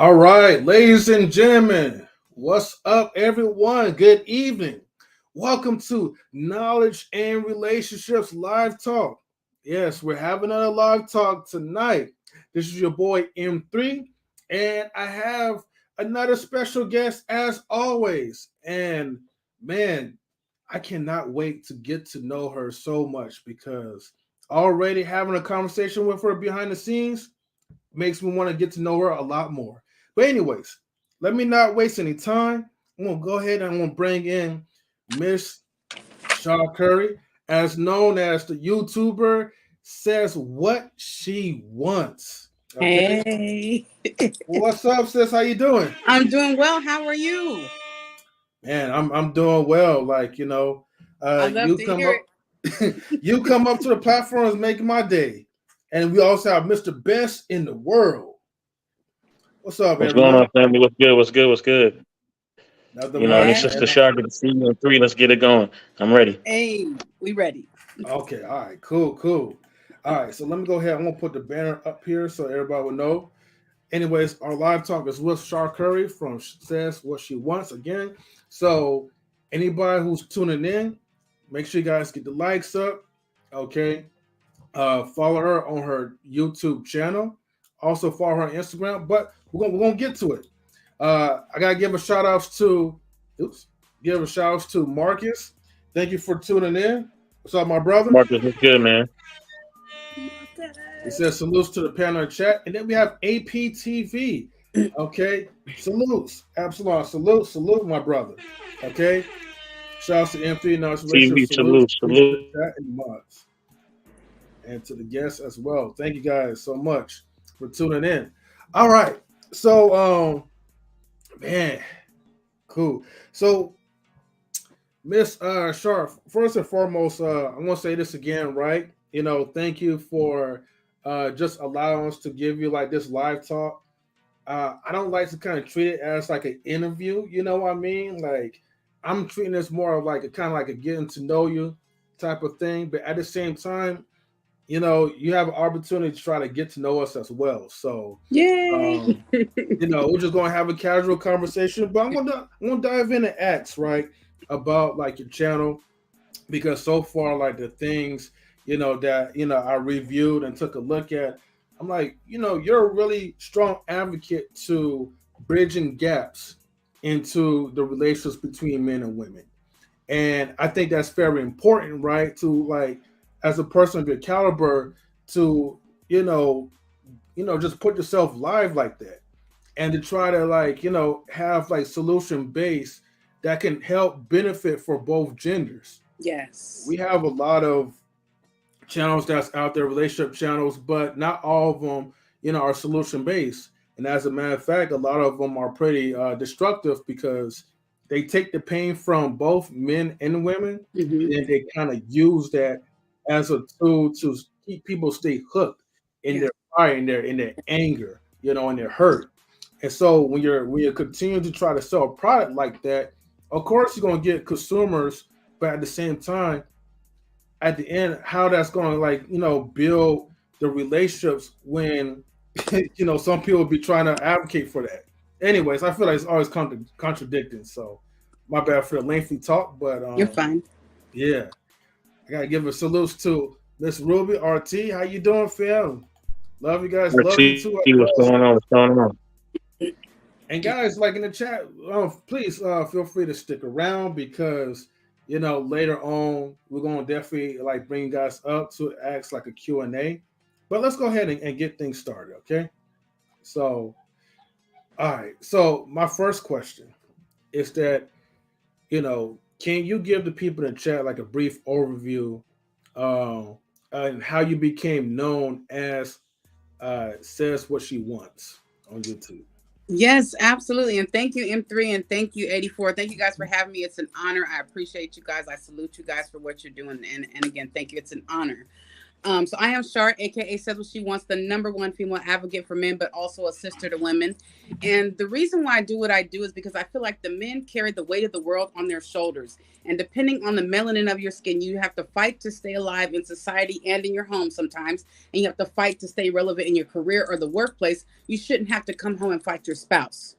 All right, ladies and gentlemen, what's up, everyone? Good evening. Welcome to Knowledge and Relationships Live Talk. Yes, we're having another live talk tonight. This is your boy M3, and I have another special guest as always. And man, I cannot wait to get to know her so much because already having a conversation with her behind the scenes makes me want to get to know her a lot more. But anyways, let me not waste any time. I'm going to go ahead and I'm going to bring in Miss Char Curry, as known as the YouTuber Says What She Wants. Okay? Hey. What's up, sis? How you doing? I'm doing well. How are you? Man, I'm doing well. Like, you come up to the platform is making my day. And we also have Mr. Best in the World. What's up, What's everyone? going on, family? What's good? Nothing This is the shark of the season 3. Let's get it going. I'm ready. Hey, we ready. Okay, all right, cool. All right, so let me go ahead. I'm gonna put the banner up here so everybody will know. Anyways, our live talk is with Char Curry from Says What She Wants again. So anybody who's tuning in, make sure you guys get the likes up. Okay. Follow her on her YouTube channel. Also follow her on Instagram, but we're gonna get to it. I gotta give a shout outs to Marcus. Thank you for tuning in. What's up, my brother? Marcus, what's good, man? He says salutes to the panel chat, and then we have APTV. Okay, salutes, absolute salute, my brother. Okay, shouts to M3 TV, salute. And mods, and to the guests as well. Thank you guys so much for tuning in. All right, so man, cool. So Miss Char, first and foremost, I want to say this again, right? Thank you for just allowing us to give you like this live talk. I don't like to kind of treat it as like an interview, you know what I mean? Like I'm treating this more of like a kind of like a getting to know you type of thing, but at the same time, you have an opportunity to try to get to know us as well. So Yay! We're just gonna have a casual conversation, but I'm gonna dive into acts, right, about like your channel, because so far like the things that I reviewed and took a look at, I'm like, you're a really strong advocate to bridging gaps into the relations between men and women. And I think that's very important, right? To like, as a person of your caliber, to, just put yourself live like that. And to try to like, have like solution base that can help benefit for both genders. Yes. We have a lot of channels that's out there, relationship channels, but not all of them, are solution based. And as a matter of fact, a lot of them are pretty destructive because they take the pain from both men and women, and they kind of use that as a tool to keep people stay hooked in their fire, in their anger, in their hurt. And so when you continue to try to sell a product like that, of course you're gonna get consumers, but at the same time, at the end, how that's gonna like build the relationships when some people be trying to advocate for that. Anyways, I feel like it's always contradicting. So my bad for the lengthy talk, but you're fine. Yeah, I gotta give a salute to Miss Ruby RT. How you doing, fam? Love you guys. Love you too. What's going on? And guys, like in the chat, please feel free to stick around because later on we're gonna definitely like bring you guys up to ask like a Q&A. But let's go ahead and get things started, okay? So, all right. So my first question is that, can you give the people in the chat like a brief overview and how you became known as Says What She Wants on YouTube? Yes, absolutely. And thank you, M3, and thank you, 84. Thank you guys for having me. It's an honor. I appreciate you guys. I salute you guys for what you're doing. And again, thank you. It's an honor. So I am Char, aka Says What She Wants, the #1 female advocate for men, but also a sister to women. And the reason why I do what I do is because I feel like the men carry the weight of the world on their shoulders. And depending on the melanin of your skin, you have to fight to stay alive in society and in your home sometimes. And you have to fight to stay relevant in your career or the workplace. You shouldn't have to come home and fight your spouse.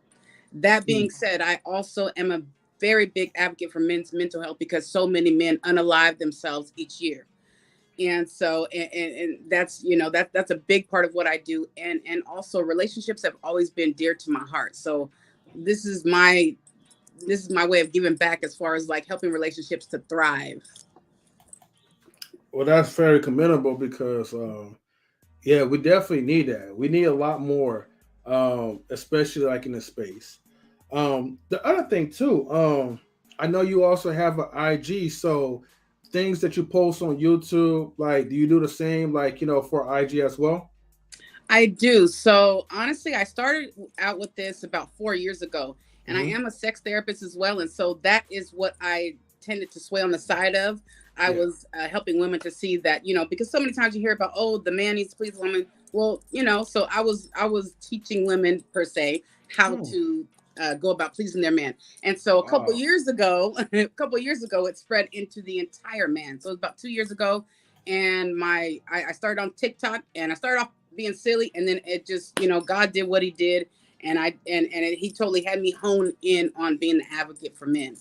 That being said, I also am a very big advocate for men's mental health because so many men unalive themselves each year. And so, and that's, that's a big part of what I do. And also relationships have always been dear to my heart. So this is my way of giving back as far as like helping relationships to thrive. Well, that's very commendable because, yeah, we definitely need that. We need a lot more, especially like in the space. The other thing too, I know you also have an IG, so things that you post on YouTube, like, do you do the same, like, for IG as well? I do. So honestly, I started out with this about 4 years ago, and I am a sex therapist as well. And so that is what I tended to sway on the side of. I was helping women to see that, because so many times you hear about, oh, the man needs to please the woman. Well, so I was teaching women per se how to go about pleasing their man. And so a couple years ago, it spread into the entire man. So it was about 2 years ago. And I started on TikTok, and I started off being silly, and then it just, God did what he did. And he totally had me hone in on being the advocate for men.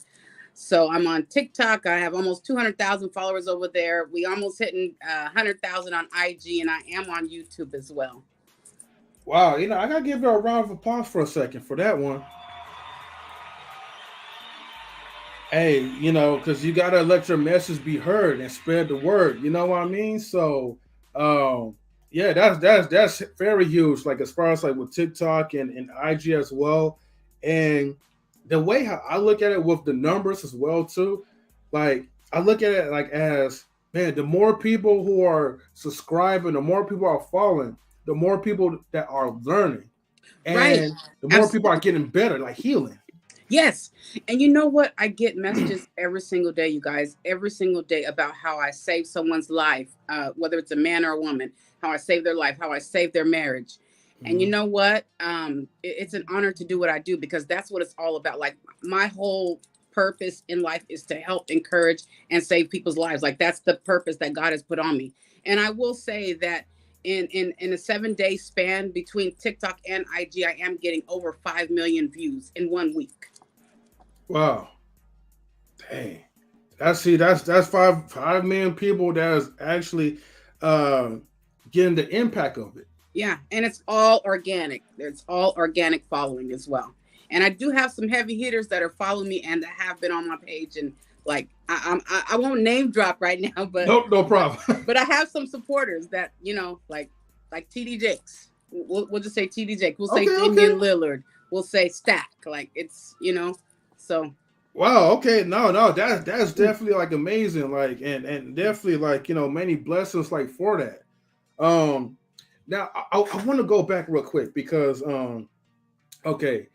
So I'm on TikTok. I have almost 200,000 followers over there. We almost hitting 100,000 on IG, and I am on YouTube as well. Wow. I got to give you a round of applause for a second for that one. Hey, because you got to let your message be heard and spread the word. You know what I mean? So, yeah, that's very huge. Like as far as like with TikTok and IG as well. And the way how I look at it with the numbers as well too, like I look at it like as, man, the more people who are subscribing, the more people are following, the more people that are learning, and the more people are getting better, like healing. Yes. And you know what? I get messages every single day, you guys, every single day about how I save someone's life, whether it's a man or a woman, how I save their life, how I save their marriage. And you know what? It's an honor to do what I do because that's what it's all about. Like my whole purpose in life is to help, encourage, and save people's lives. Like that's the purpose that God has put on me. And I will say that in a 7-day span between TikTok and IG, I am getting over 5 million views in 1 week. Wow. Dang. That's 5 million people that's actually getting the impact of it. Yeah, and it's all organic. It's all organic following as well. And I do have some heavy hitters that are following me and that have been on my page. And like I won't name drop right now, but no problem. But I have some supporters that like TD Jakes. We'll just say TD Jakes. We'll say Damian Lillard. We'll say Stack. Like it's so. Wow. Okay. No. That's definitely like amazing. Like and definitely like many blessings like for that. Now I want to go back real quick because okay,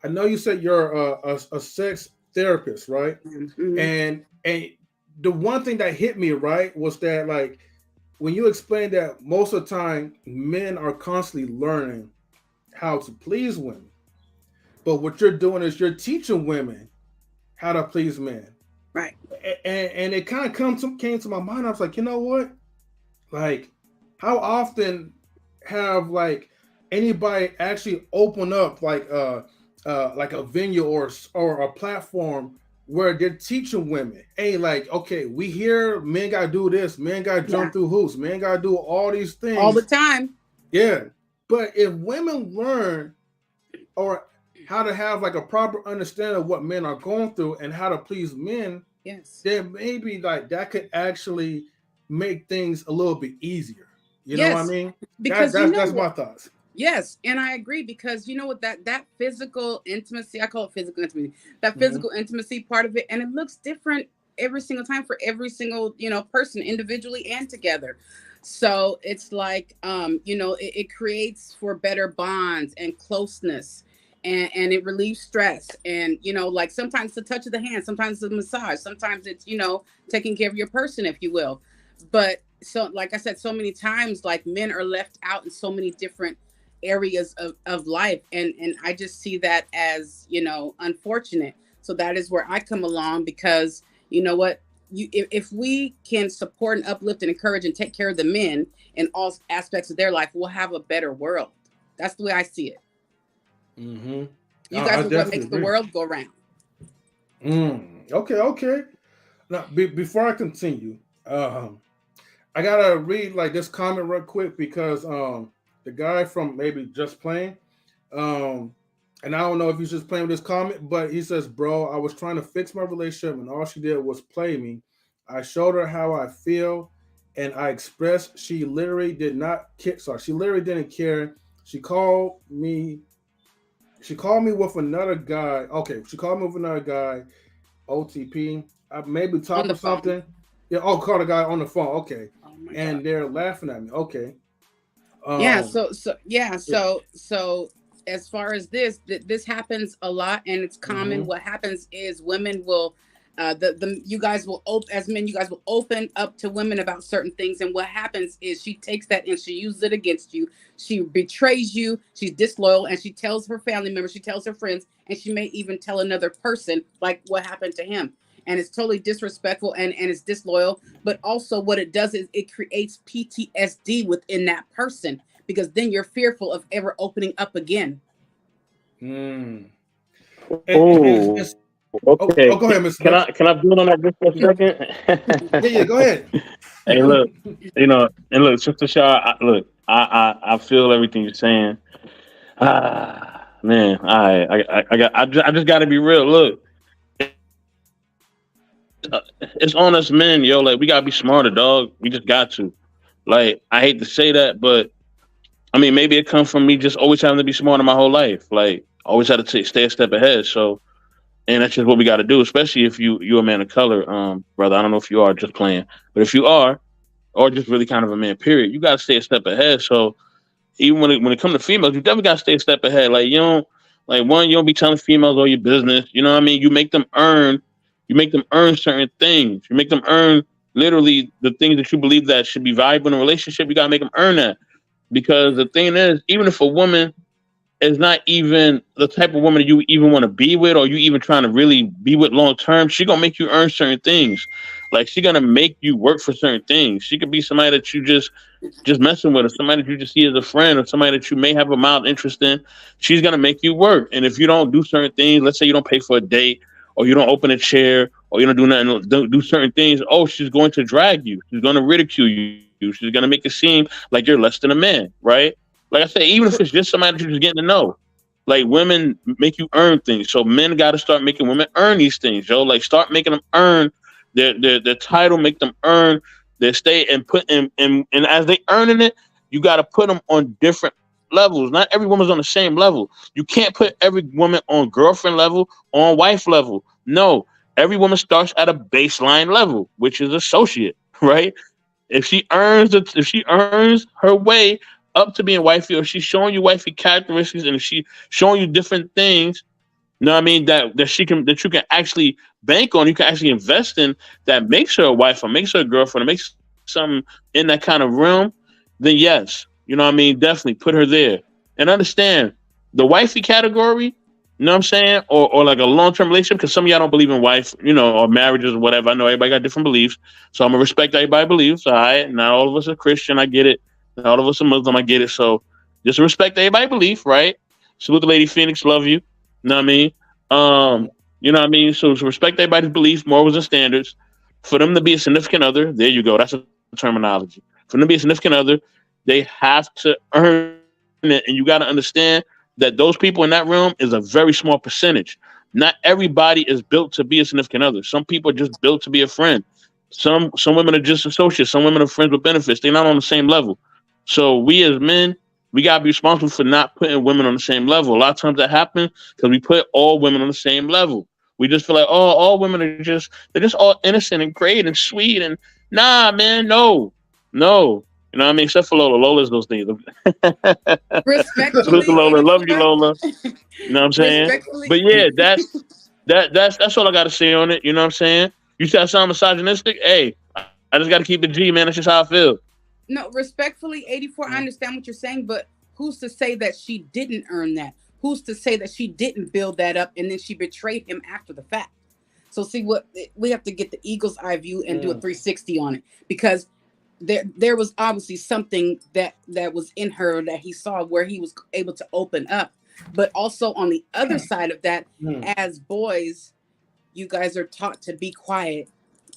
I know you said you're a sex therapist, right? Mm-hmm. And the one thing that hit me right was that like when you explained that most of the time men are constantly learning how to please women, but what you're doing is you're teaching women how to please men, right? And it kind of came to my mind. I was like, you know what? Like, how often have like anybody actually open up like a venue or a platform where they're teaching women, hey, like, okay, we hear men gotta do this, men gotta jump through hoops, men gotta do all these things all the time. Yeah, but if women learn or how to have like a proper understanding of what men are going through and how to please men, then maybe like that could actually make things a little bit easier. You know what I mean? Because that's my thoughts. Yes, and I agree because you know what that physical intimacy, I call it physical intimacy, that physical intimacy part of it, and it looks different every single time for every single person individually and together. So it's like it creates for better bonds and closeness. And it relieves stress. And, like sometimes the touch of the hand, sometimes the massage, sometimes it's, taking care of your person, if you will. But so like I said, so many times, like men are left out in so many different areas of life. And I just see that as, unfortunate. So that is where I come along, because you know what? If we can support and uplift and encourage and take care of the men in all aspects of their life, we'll have a better world. That's the way I see it. Mm-hmm. You guys are what makes the world go round. Okay. Now, before I continue, I gotta read like this comment real quick, because the guy from maybe Just Playing, and I don't know if he's just playing with this comment, but he says, "Bro, I was trying to fix my relationship, and all she did was play me. I showed her how I feel, and I expressed. She literally did not care. Sorry, she literally didn't care. She called me with another guy. Okay, she called me with another guy, OTP. Maybe talk or something. Yeah, call the guy on the phone. Okay, and they're laughing at me. Okay. So as far as this happens a lot, and it's common. Mm-hmm. What happens is women will, you guys will as men, you guys will open up to women about certain things, and what happens is she takes that and she uses it against you. She betrays you. She's disloyal, and she tells her family members, she tells her friends, and she may even tell another person, like what happened to him. And it's totally disrespectful and it's disloyal. But also what it does is it creates PTSD within that person, because then you're fearful of ever opening up again. Okay. Go ahead, Mr. Can I build on that just for a second? Yeah, go ahead. Hey, look, and look, Sister Char, I feel everything you're saying. Man, I just got to be real. Look, it's on us men, yo. Like, we gotta be smarter, dog. We just got to. Like, I hate to say that, but I mean, maybe it comes from me just always having to be smarter my whole life. Like, always had to stay a step ahead. So, and that's just what we got to do, especially if you're a man of color, brother. I don't know if you are just playing, but if you are, or just really kind of a man, period, you got to stay a step ahead. So, even when it comes to females, you definitely got to stay a step ahead. Like, you don't be telling females all your business. You know what I mean? You make them earn certain things. You make them earn literally the things that you believe that should be valuable in a relationship. You got to make them earn that. Because the thing is, even if a woman is not even the type of woman you even want to be with, or you even trying to really be with long term, she going to make you earn certain things. Like, she going to make you work for certain things. She could be somebody that you just messing with, or somebody that you just see as a friend, or somebody that you may have a mild interest in. She's going to make you work. And if you don't do certain things, let's say you don't pay for a date, or you don't open a chair, or you don't do nothing, don't do certain things, she's going to drag you. She's going to ridicule you. She's going to make it seem like you're less than a man, right? Like I said, even if it's just somebody that you're just getting to know, like, women make you earn things. So men got to start making women earn these things, yo. Like, start making them earn their title, make them earn their stay, and put in, and as they earning it, you got to put them on different levels. Not every woman's on the same level. You can't put every woman on girlfriend level, on wife level. No, every woman starts at a baseline level, which is associate, right? If she earns her way up to being wifey, or she's showing you wifey characteristics, and if she's showing you different things, you know what I mean, that you can actually bank on, you can actually invest in, that makes her a wife, or makes her a girlfriend, or makes something in that kind of realm, then yes, you know what I mean, definitely put her there. And understand, the wifey category, you know what I'm saying, or like a long-term relationship, because some of y'all don't believe in wife, or marriages or whatever. I know everybody got different beliefs, so I'm gonna respect everybody's beliefs. All right, not all of us are Christian, I get it. Not all of us are Muslim, I get it. So just respect everybody's belief, right? Salute the Lady Phoenix, love you. You know what I mean? You know what I mean? So respect everybody's beliefs, morals, and standards. For them to be a significant other, there you go. That's a terminology. For them to be a significant other, they have to earn it, and you got to understand that those people in that room is a very small percentage. Not everybody is built to be a significant other. Some people are just built to be a friend. Some women are just associates. Some women are friends with benefits. They're not on the same level. So we as men, we got to be responsible for not putting women on the same level. A lot of times that happens because we put all women on the same level. We just feel like, all women are they're just all innocent and great and sweet. And nah, man, no. You know what I mean? Except for Lola. Lola's those things. Respectfully, Lola. Love you, Lola. You know what I'm saying? But yeah, that's all I got to say on it. You know what I'm saying? You said I sound misogynistic? Hey, I just got to keep it G, man. That's just how I feel. No, respectfully, 84, I understand what you're saying, but who's to say that she didn't earn that? Who's to say that she didn't build that up and then she betrayed him after the fact? So see, what we have to get the eagle's eye view and do a 360 on it, because there was obviously something that was in her that he saw where he was able to open up. But also on the other side of that, as boys, you guys are taught to be quiet.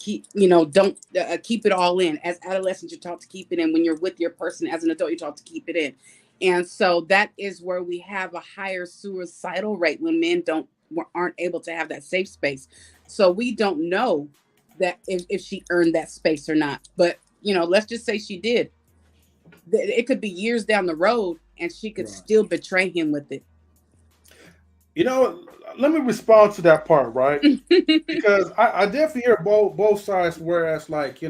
Don't keep it all in. As adolescents, you're taught to keep it in. When you're with your person as an adult, you're taught to keep it in. And so that is where we have a higher suicidal rate when men aren't able to have that safe space. So we don't know that if she earned that space or not. But, let's just say she did. It could be years down the road and she could still betray him with it. Let me respond to that part, right? Because I definitely hear both sides, whereas like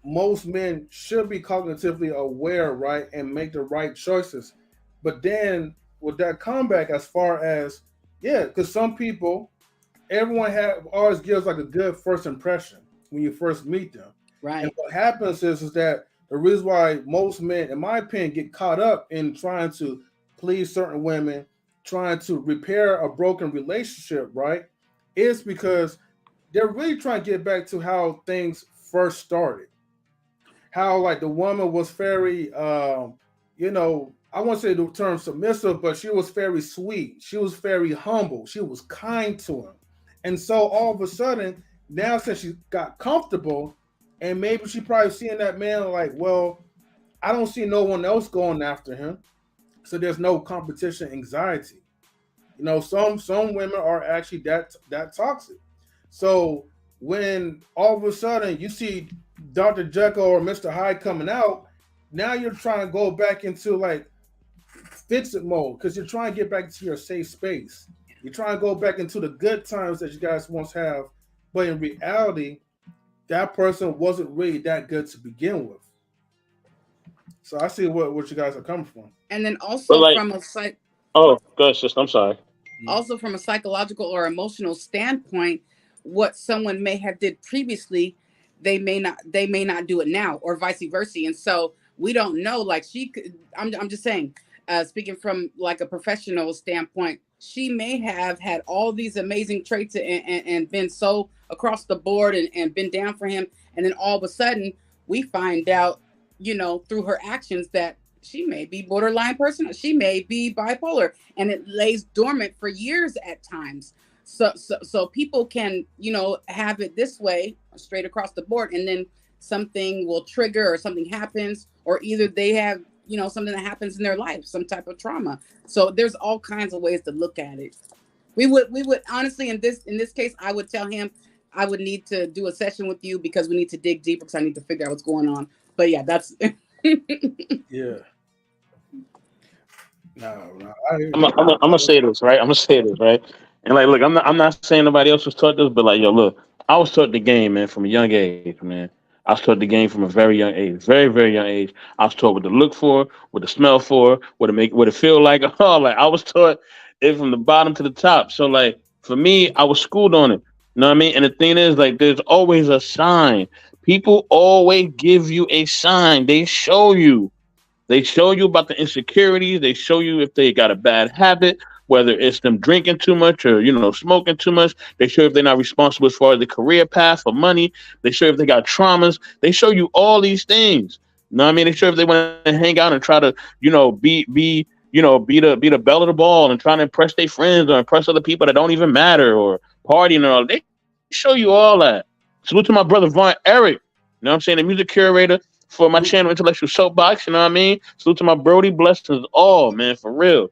most men should be cognitively aware, right, and make the right choices. But then with that comeback, as far as because some people, everyone always gives like a good first impression when you first meet them. Right. And what happens is that the reason why most men, in my opinion, get caught up in trying to please certain women, trying to repair a broken relationship, right, is because they're really trying to get back to how things first started. How like the woman was very, I won't say the term submissive, but she was very sweet. She was very humble. She was kind to him. And so all of a sudden, now since she got comfortable, and maybe she probably seeing that man like, well, I don't see no one else going after him. So there's no competition anxiety. Some women are actually that toxic. So when all of a sudden you see Dr. Jekyll or Mr. Hyde coming out, now you're trying to go back into like fix it mode because you're trying to get back into your safe space. You're trying to go back into the good times that you guys once have, but in reality, that person wasn't really that good to begin with. So I see what you guys are coming from. And then also from a go ahead, sister. I'm sorry. Also from a psychological or emotional standpoint, what someone may have did previously, they may not do it now, or vice versa. And so we don't know. Like she could, I'm just saying, speaking from like a professional standpoint, she may have had all these amazing traits and been so across the board and been down for him. And then all of a sudden we find out, through her actions that she may be borderline person. She may be bipolar, and it lays dormant for years at times. So people can, have it this way straight across the board, and then something will trigger or something happens, or either they have, something that happens in their life, some type of trauma. So there's all kinds of ways to look at it. We would honestly, in this case, I would tell him I would need to do a session with you because we need to dig deeper because I need to figure out what's going on. But yeah, that's yeah. No. I'm gonna say this, right? And like, look, I'm not saying nobody else was taught this, but like, yo, look, I was taught the game, man, from a young age, man. I was taught the game from a very young age, very, very young age. I was taught what to look for, what to smell for, what to feel like. Oh, like I was taught it from the bottom to the top. So like for me, I was schooled on it. You know what I mean? And the thing is, like, there's always a sign. People always give you a sign. They show you. They show you about the insecurities. They show you if they got a bad habit, whether it's them drinking too much or, smoking too much. They show if they're not responsible as far as the career path or money. They show if they got traumas. They show you all these things. You know what I mean? They show if they want to hang out and try to, be the belle of the ball and trying to impress their friends or impress other people that don't even matter or partying and all. They show you all that. Salute to my brother Vaughn Eric. You know what I'm saying? The music curator for my channel, Intellectual SoapBox. You know what I mean? Salute to my Brody. Blessings all, man, for real.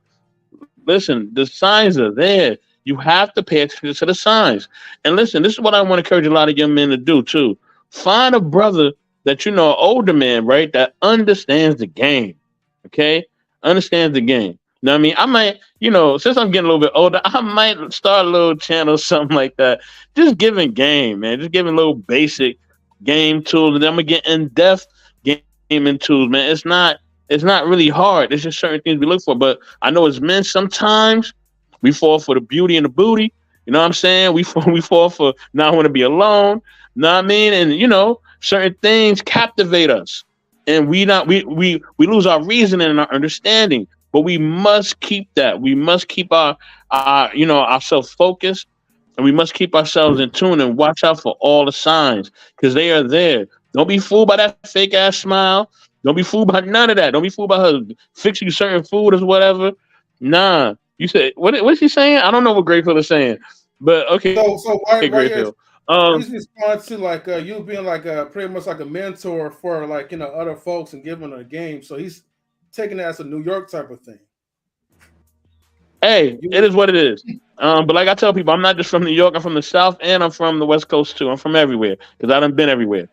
Listen, the signs are there. You have to pay attention to the signs. And listen, this is what I want to encourage a lot of young men to do too. Find a brother that an older man, right, that understands the game. Okay? Understands the game. You know what I mean? I might, since I'm getting a little bit older, I might start a little channel, something like that. Just giving game, man. Just giving little basic game tools. And then I'm going to get in-depth gaming tools, man. It's not really hard. There's just certain things we look for. But I know as men, sometimes we fall for the beauty and the booty. You know what I'm saying? We fall for not want to be alone. Know what I mean? And you know, certain things captivate us, and we lose our reasoning and our understanding. But we must keep that. We must keep our ourselves focused, and we must keep ourselves in tune and watch out for all the signs because they are there. Don't be fooled by that fake ass smile. Don't be fooled by none of that. Don't be fooled by her fixing you certain food or whatever. Nah. You said what's she saying? I don't know what Grateful is saying. But okay. So why Grateful. His response to like you being like pretty much like a mentor for like other folks and giving them a game. So he's taking it as a New York type of thing. Hey, it is what it is. But like I tell people, I'm not just from New York. I'm from the South and I'm from the West Coast too. I'm from everywhere because I done been everywhere.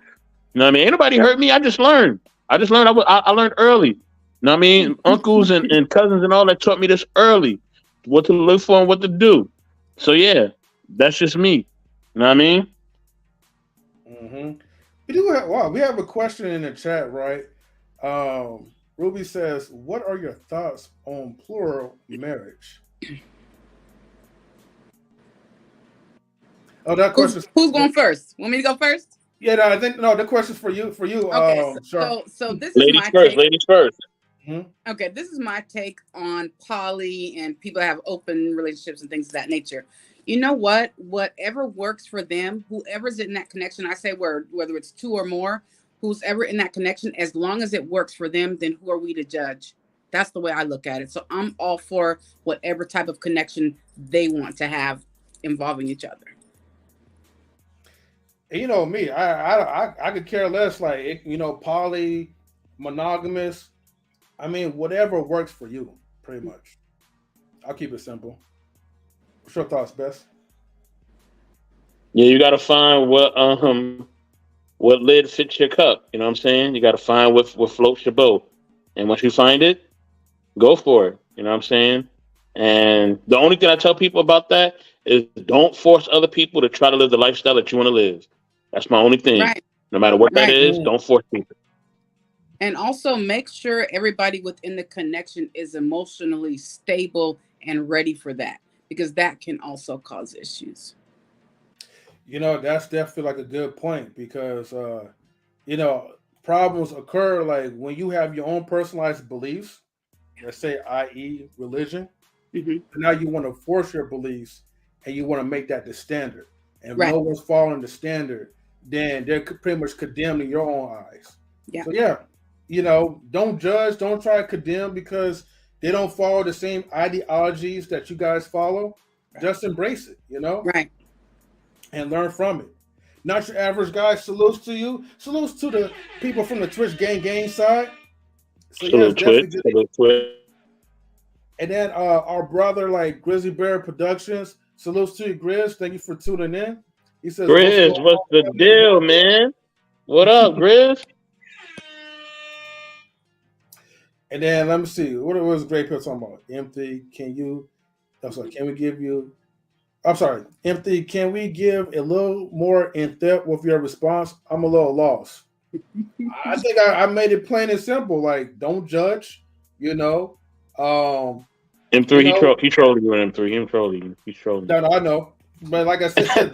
You know what I mean? Ain't nobody hurt me. I just learned. I learned early. You know what I mean? Uncles and cousins and all that taught me this early. What to look for and what to do. So yeah, that's just me. You know what I mean? Mm-hmm. We have a question in the chat, right? Ruby says, "What are your thoughts on plural marriage?" Oh, that question. Who's going first? Want me to go first? Yeah, no, I think the question's for you. Okay, so this is my first. take. Ladies first. Mm-hmm. Okay, this is my take on poly and people that have open relationships and things of that nature. You know what? Whatever works for them, whoever's in that connection, I say whether it's two or more, who's ever in that connection, as long as it works for them, then who are we to judge? That's the way I look at it. So I'm all for whatever type of connection they want to have involving each other. And you know me, I could care less. Like poly, monogamous. I mean, whatever works for you, pretty much. I'll keep it simple. What's your thoughts, Bess? Yeah, you got to find what lid fits your cup. You know what I'm saying? You got to find what floats your boat. And once you find it, go for it. You know what I'm saying? And the only thing I tell people about that is don't force other people to try to live the lifestyle that you want to live. That's my only thing. Right. No matter what that is, don't force people. And also make sure everybody within the connection is emotionally stable and ready for that, because that can also cause issues. That's definitely like a good point because, problems occur like when you have your own personalized beliefs, let's say, i.e. religion. Mm-hmm. Now you want to force your beliefs and you want to make that the standard. And if no one's following the standard, then they're pretty much condemned in your own eyes. Yeah. So don't judge, don't try to condemn because they don't follow the same ideologies that you guys follow. Right. Just embrace it, Right. And learn from it. Not your average guy. Salutes to you. Salutes to the people from the Twitch gang side. So Twitch. And then our brother like Grizzly Bear Productions. Salutes to you, Grizz. Thank you for tuning in. He says, Grizz, what's the deal, man? What up, Grizz? And then let me see. What was Great Pill talking about? Empty, can we give you? I'm sorry, Empty, can we give a little more in depth with your response? I'm a little lost. I think I made it plain and simple. Like, don't judge, M3, he trolling you in M3. He's trolling. No, I know. But like I said,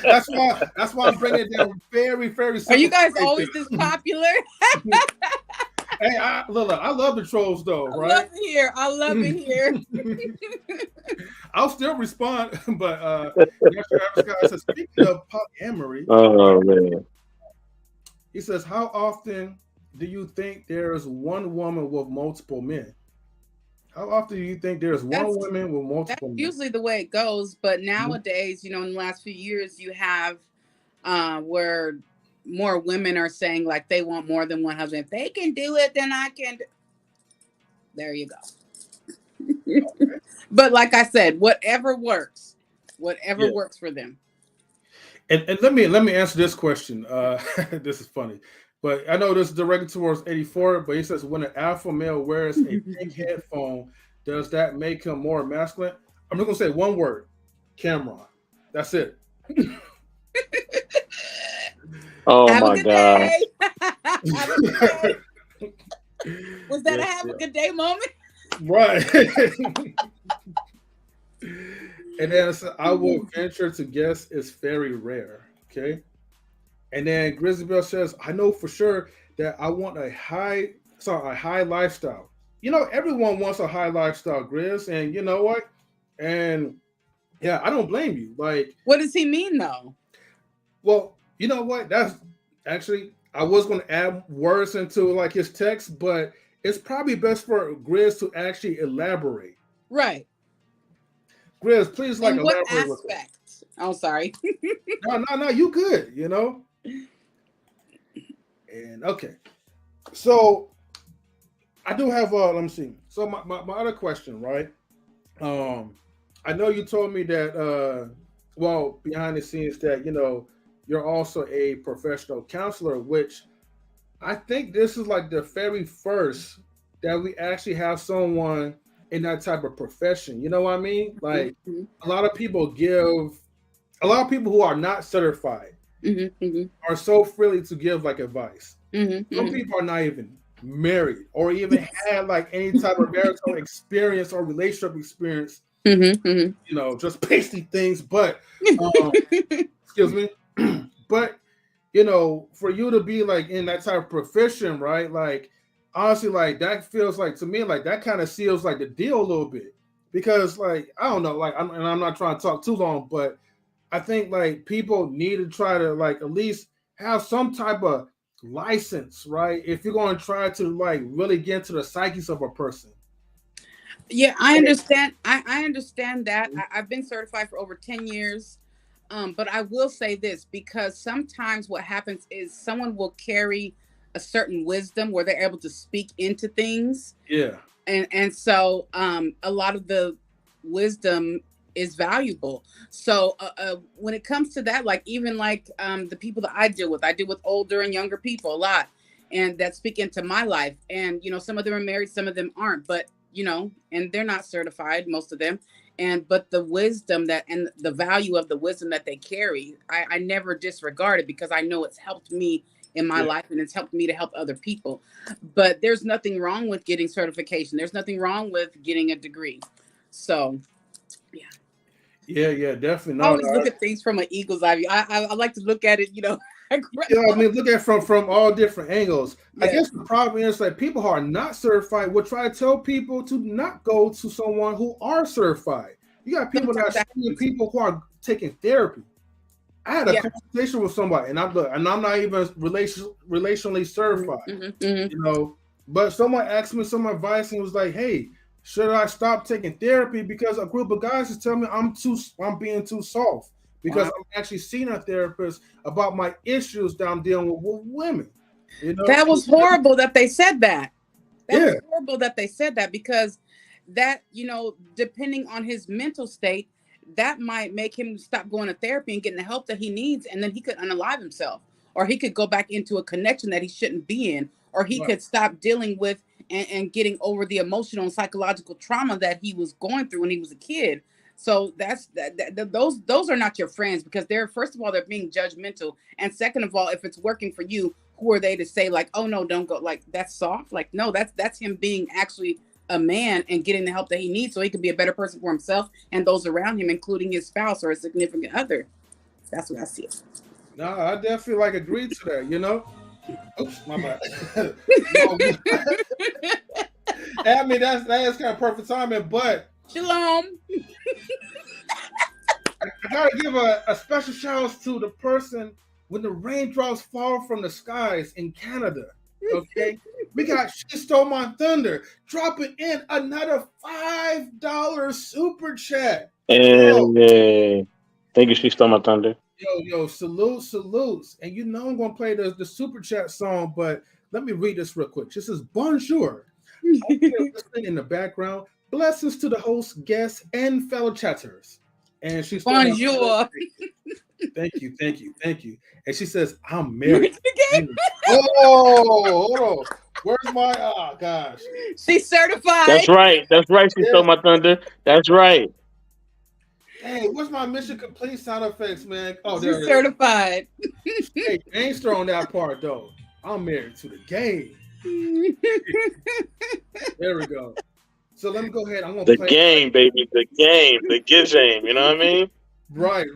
that's why I'm bringing it down very, very simple. Are you guys always this popular? Hey, I love the trolls though, right? I love it here. I'll still respond, but says, speaking of polyamory, oh man, he says, how often do you think there is one woman with multiple men? How often do you think there's one woman with multiple men? That's usually the way it goes, but nowadays, in the last few years, you have where more women are saying like they want more than one husband. If they can do it, then I can. There you go. Okay. But like I said, whatever works for them. And let me answer this question. This is funny, but I know this is directed towards 84. But he says, when an alpha male wears a pink headphone, does that make him more masculine? I'm just gonna say one word: Cameron. That's it. Oh my God. Was that a have a good day moment? Right. And then I will venture to guess it's very rare. Okay. And then Grizzly Bell says, I know for sure that I want a high lifestyle. You know, everyone wants a high lifestyle, Grizz. And you know what? And yeah, I don't blame you. Like, what does he mean though? Well, you know what? That's actually, I was going to add words into like his text, but it's probably best for Grizz to actually elaborate. Right. Grizz, please In what elaborate. aspect? Oh, sorry. No, you good, you know? And okay. So I do have let me see. So my other question, right? I know you told me that well, behind the scenes that, you know, you're also a professional counselor, which I think this is like the very first that we actually have someone in that type of profession. You know what I mean? Like a lot of people who are not certified are so freely to give like advice. Some people are not even married or even had like any type of marital experience or relationship experience. You know, just pasty things. But excuse me. But you know, for you to be like in that type of profession, right? Like honestly, like that feels like to me, like that kind of seals like the deal a little bit. Because like I don't know, like I'm not trying to talk too long, but I think like people need to try to like at least have some type of license, right? If you're going to try to like really get into the psyches of a person. Yeah, I understand. I understand that. I've been certified for over 10 years. But I will say this, because sometimes what happens is someone will carry a certain wisdom where they're able to speak into things. Yeah. And so a lot of the wisdom is valuable. So when it comes to that, like even like the people that I deal with older and younger people a lot, and that speak into my life. And, you know, some of them are married, some of them aren't, but, you know, and they're not certified, most of them. But the wisdom that and the value of the wisdom that they carry, I never disregard it because I know it's helped me in my life and it's helped me to help other people. But there's nothing wrong with getting certification. There's nothing wrong with getting a degree. So, yeah. Yeah, definitely. I always look at things from an eagle's eye view. I like to look at it, you know. I mean, look at it from all different angles. I guess the problem is like people who are not certified will try to tell people to not go to someone who are certified. You got people people who are taking therapy. I had a conversation with somebody, and I'm not even relationally certified, you know. But someone asked me some advice and was like, "Hey, should I stop taking therapy because a group of guys is telling me I'm being too soft?" Because I'm actually seeing a therapist about my issues that I'm dealing with women. You know? That was horrible that they said that. That was horrible that they said that, because that, you know, depending on his mental state, that might make him stop going to therapy and getting the help that he needs. And then he could unalive himself, or he could go back into a connection that he shouldn't be in, or he could stop dealing with and getting over the emotional and psychological trauma that he was going through when he was a kid. So those are not your friends, because they're, first of all, they're being judgmental, and second of all, if it's working for you, who are they to say like, oh no, don't go, like that's soft? Like no, that's him being actually a man and getting the help that he needs so he can be a better person for himself and those around him, including his spouse or a significant other. That's what I see. No, I definitely like agree to that, you know. Oops, my bad. I mean, that's kind of perfect timing, but shalom. I gotta give a special shout out to the person when the raindrops fall from the skies in Canada. Okay, we got She Stole My Thunder dropping in another $5 super chat. And thank you, She Stole My Thunder. Yo, salutes. And you know I'm gonna play the super chat song, but let me read this real quick. This is bonjour. Listening in the background. Blessings to the host, guests, and fellow chatters. And she's bonjour. Thank you. And she says, I'm married. Oh, hold on. Where's my gosh. She's certified. That's right. She stole my thunder. That's right. Hey, what's my mission complete sound effects, man? Oh, she's certified. Hey, gangster on that part though. I'm married to the game. There we go. So let me go ahead. I'm gonna The play game, baby. The game. The game. You know what I mean? Right.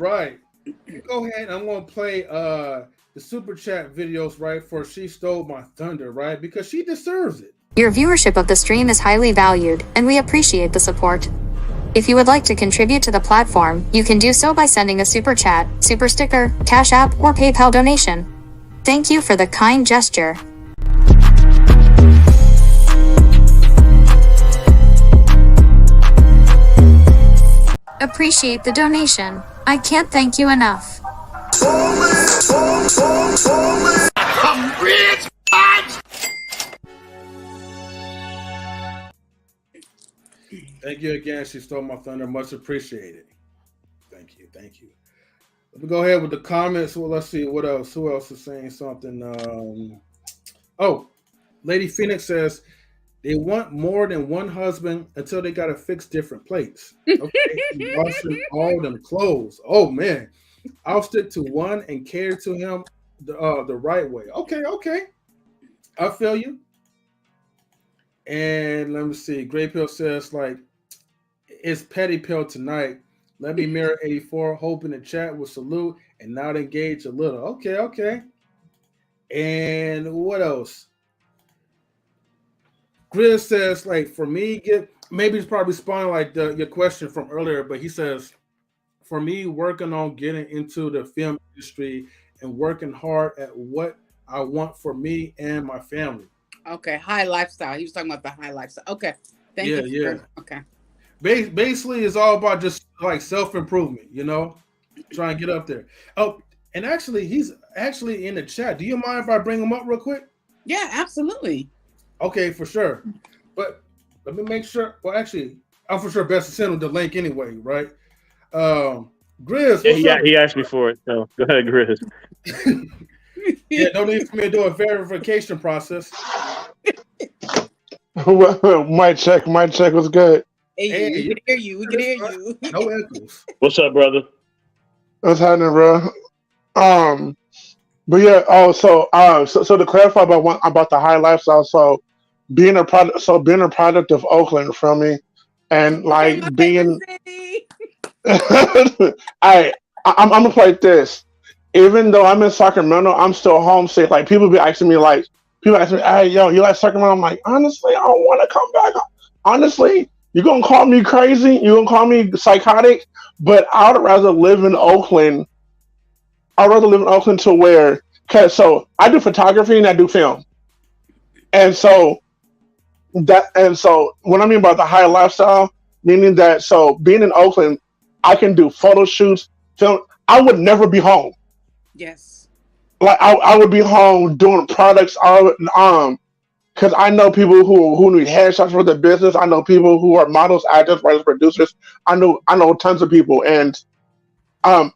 Go ahead. I'm gonna play the super chat videos, right? For She Stole My Thunder, right? Because she deserves it. Your viewership of the stream is highly valued, and we appreciate the support. If you would like to contribute to the platform, you can do so by sending a super chat, super sticker, Cash App, or PayPal donation. Thank you for the kind gesture. Appreciate the donation. I can't thank you enough. I'm rich, Thank you again. She Stole My Thunder. Much appreciated. Thank you. Let me go ahead with the comments. Well, let's see what else. Who else is saying something? Lady Phoenix says they want more than one husband until they gotta fix different plates. Okay, washing all them clothes. Oh man, I'll stick to one and care to him the right way. Okay, I feel you. And let me see. Gray Pill says like it's Petty Pill tonight. Let me mirror 84, hoping the chat will salute and not engage a little. Okay. And what else? Grizz says, like, for me, maybe it's probably responding like your question from earlier, but he says, for me, working on getting into the film industry and working hard at what I want for me and my family. Okay, high lifestyle. He was talking about the high lifestyle. Okay, thank you. Yeah. Okay. Basically, it's all about just like self-improvement, try and get up there. Oh, and actually, he's actually in the chat. Do you mind if I bring him up real quick? Yeah, absolutely. Okay, for sure. But let me make sure. Well, actually, I'm for sure best to send him the link anyway, right? Grizz. Yeah, he asked me for it. So go ahead, Grizz. Yeah, don't need for me to do a verification process. Mic check was good. Hey, we can hear you. We can hear you. No echoes. What's up, brother? What's happening, bro? But yeah. So to clarify about the high lifestyle. So being a product of Oakland, from me, and like being. I'm gonna play this. Even though I'm in Sacramento, I'm still homesick. Like people ask me, "Hey, yo, you like Sacramento?" I'm like, honestly, I don't want to come back. Honestly, you're gonna call me crazy, you're gonna call me psychotic, but I'd rather live in Oakland. I'd rather live in Oakland to where, so I do photography and I do film, and so what I mean by the high lifestyle, meaning that being in Oakland, I can do photo shoots, film. I would never be home. Yes. Like I would be home doing products, because I know people who need headshots for their business. I know people who are models, actors, writers, producers. I know tons of people, and I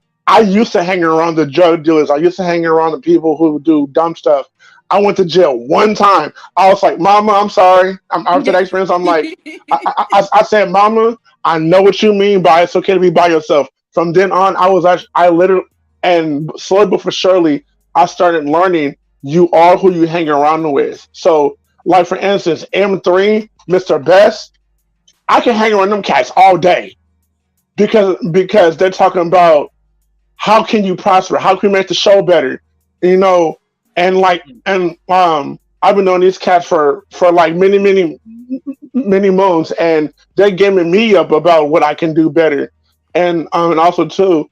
used to hang around the drug dealers. I used to hang around the people who do dumb stuff. I went to jail one time. I was like, "Mama, I'm sorry." After that experience, I'm like, I said, "Mama, I know what you mean by it's okay to be by yourself." From then on, I literally, and slowly but for surely, I started learning you are who you hang around with. So, like for instance, M3, Mr. Best, I can hang around them cats all day because they're talking about how can you prosper, how can you make the show better, and I've been knowing these cats for like many moons, and they're giving me up about what I can do better, and also too,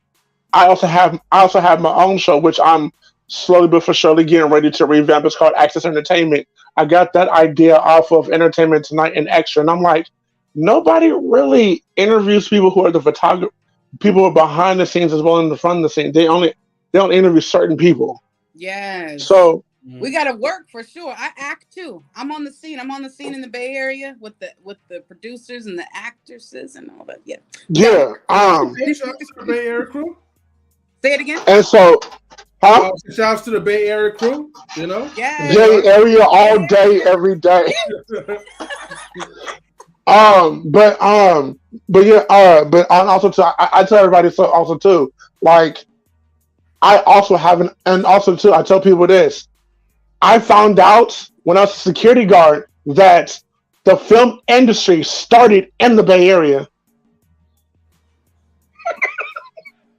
I also have my own show which I'm slowly but for surely getting ready to revamp. It's called Access Entertainment. I got that idea off of Entertainment Tonight and Extra, and I'm like, nobody really interviews people who are the photographer, people who are behind the scenes as well as in the front of the scene. They don't interview certain people. Yes. So we gotta work for sure. I act too. I'm on the scene in the Bay Area with the producers and the actresses and all that. Yeah. Yeah. Hey, shout out to the Bay Area crew. Say it again. And so, shouts to the Bay Area crew. Yeah. Bay Area all day, every day. But also too, I tell everybody so also too, like I also haven't, and also too, I tell people this. I found out when I was a security guard that The film industry started in the Bay Area.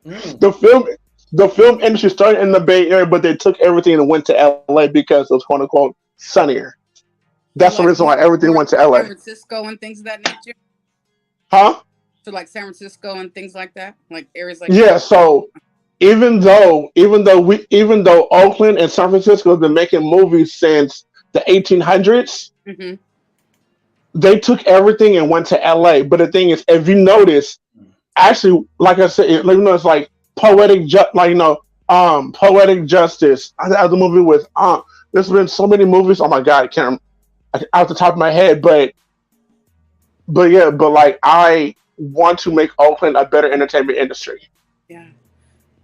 The film industry started in the Bay Area, but they took everything and went to LA because it was quote unquote sunnier. That's the reason why everything went to LA. San Francisco and things of that nature. Huh? So like San Francisco and things like that, like areas like yeah. that. So even though Oakland and San Francisco have been making movies since the 1800s, Mm-hmm. they took everything and went to LA. But the thing is, if you notice, actually, like I said, it's like poetic justice. I have the movie with there's been so many movies. Oh my god, I can't out the top of my head, but like I want to make Oakland a better entertainment industry. Yeah,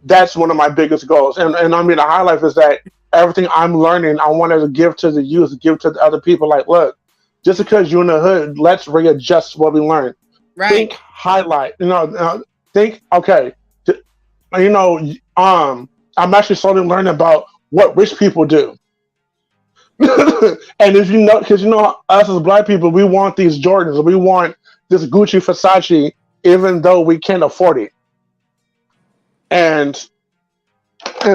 that's one of my biggest goals. And I mean, the highlight is that everything I'm learning, I want to give to the youth, give to the other people. Like, look, just because you're in the hood, let's readjust what we learn. right. Think highlight. Think okay. I'm actually starting to learn about what rich people do. And if you know, because us as black people, we want these Jordans, we want this Gucci, Versace, even though we can't afford it. And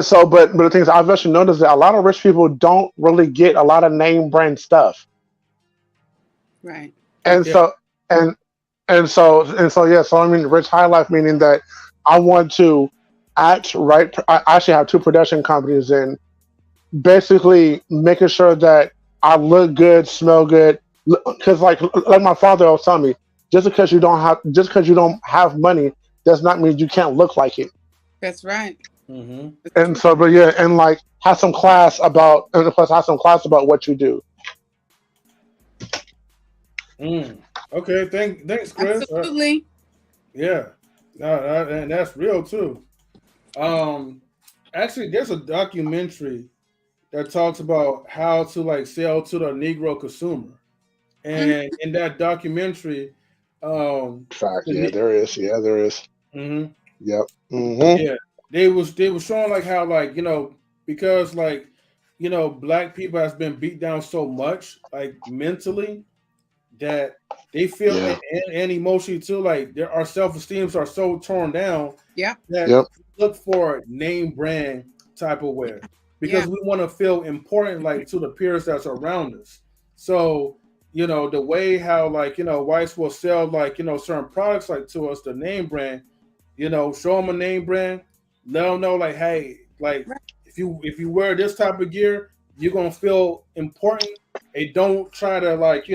so, but the things I've actually noticed that a lot of rich people don't really get a lot of name brand stuff. Right. And Yeah. so I mean, rich high life, meaning that I want to act right. I actually have two production companies, and basically making sure that I look good, smell good. Because like my father always tell me, just because you don't have money does not mean you can't look like it. That's right. Mm-hmm. And so, but yeah, and like have some class about what you do. Okay, thanks, Chris. Absolutely. Yeah, and that's real too. Actually, there's a documentary that talks about how to like sell to the Negro consumer, and in that documentary, Fact, yeah, there is. mm-hmm, Yep. Mm-hmm. yeah, they was showing like how like because like black people has been beat down so much like mentally that they feel Yeah. and emotionally too, like our self-esteems are so torn down Yeah. that Yep. we look for name brand type of wear because we want to feel important like to the peers that's around us. So the way how like whites will sell like certain products like to us, the name brand, show them a name brand, let them know like, hey, like if you wear this type of gear, you're gonna feel important. And don't try to like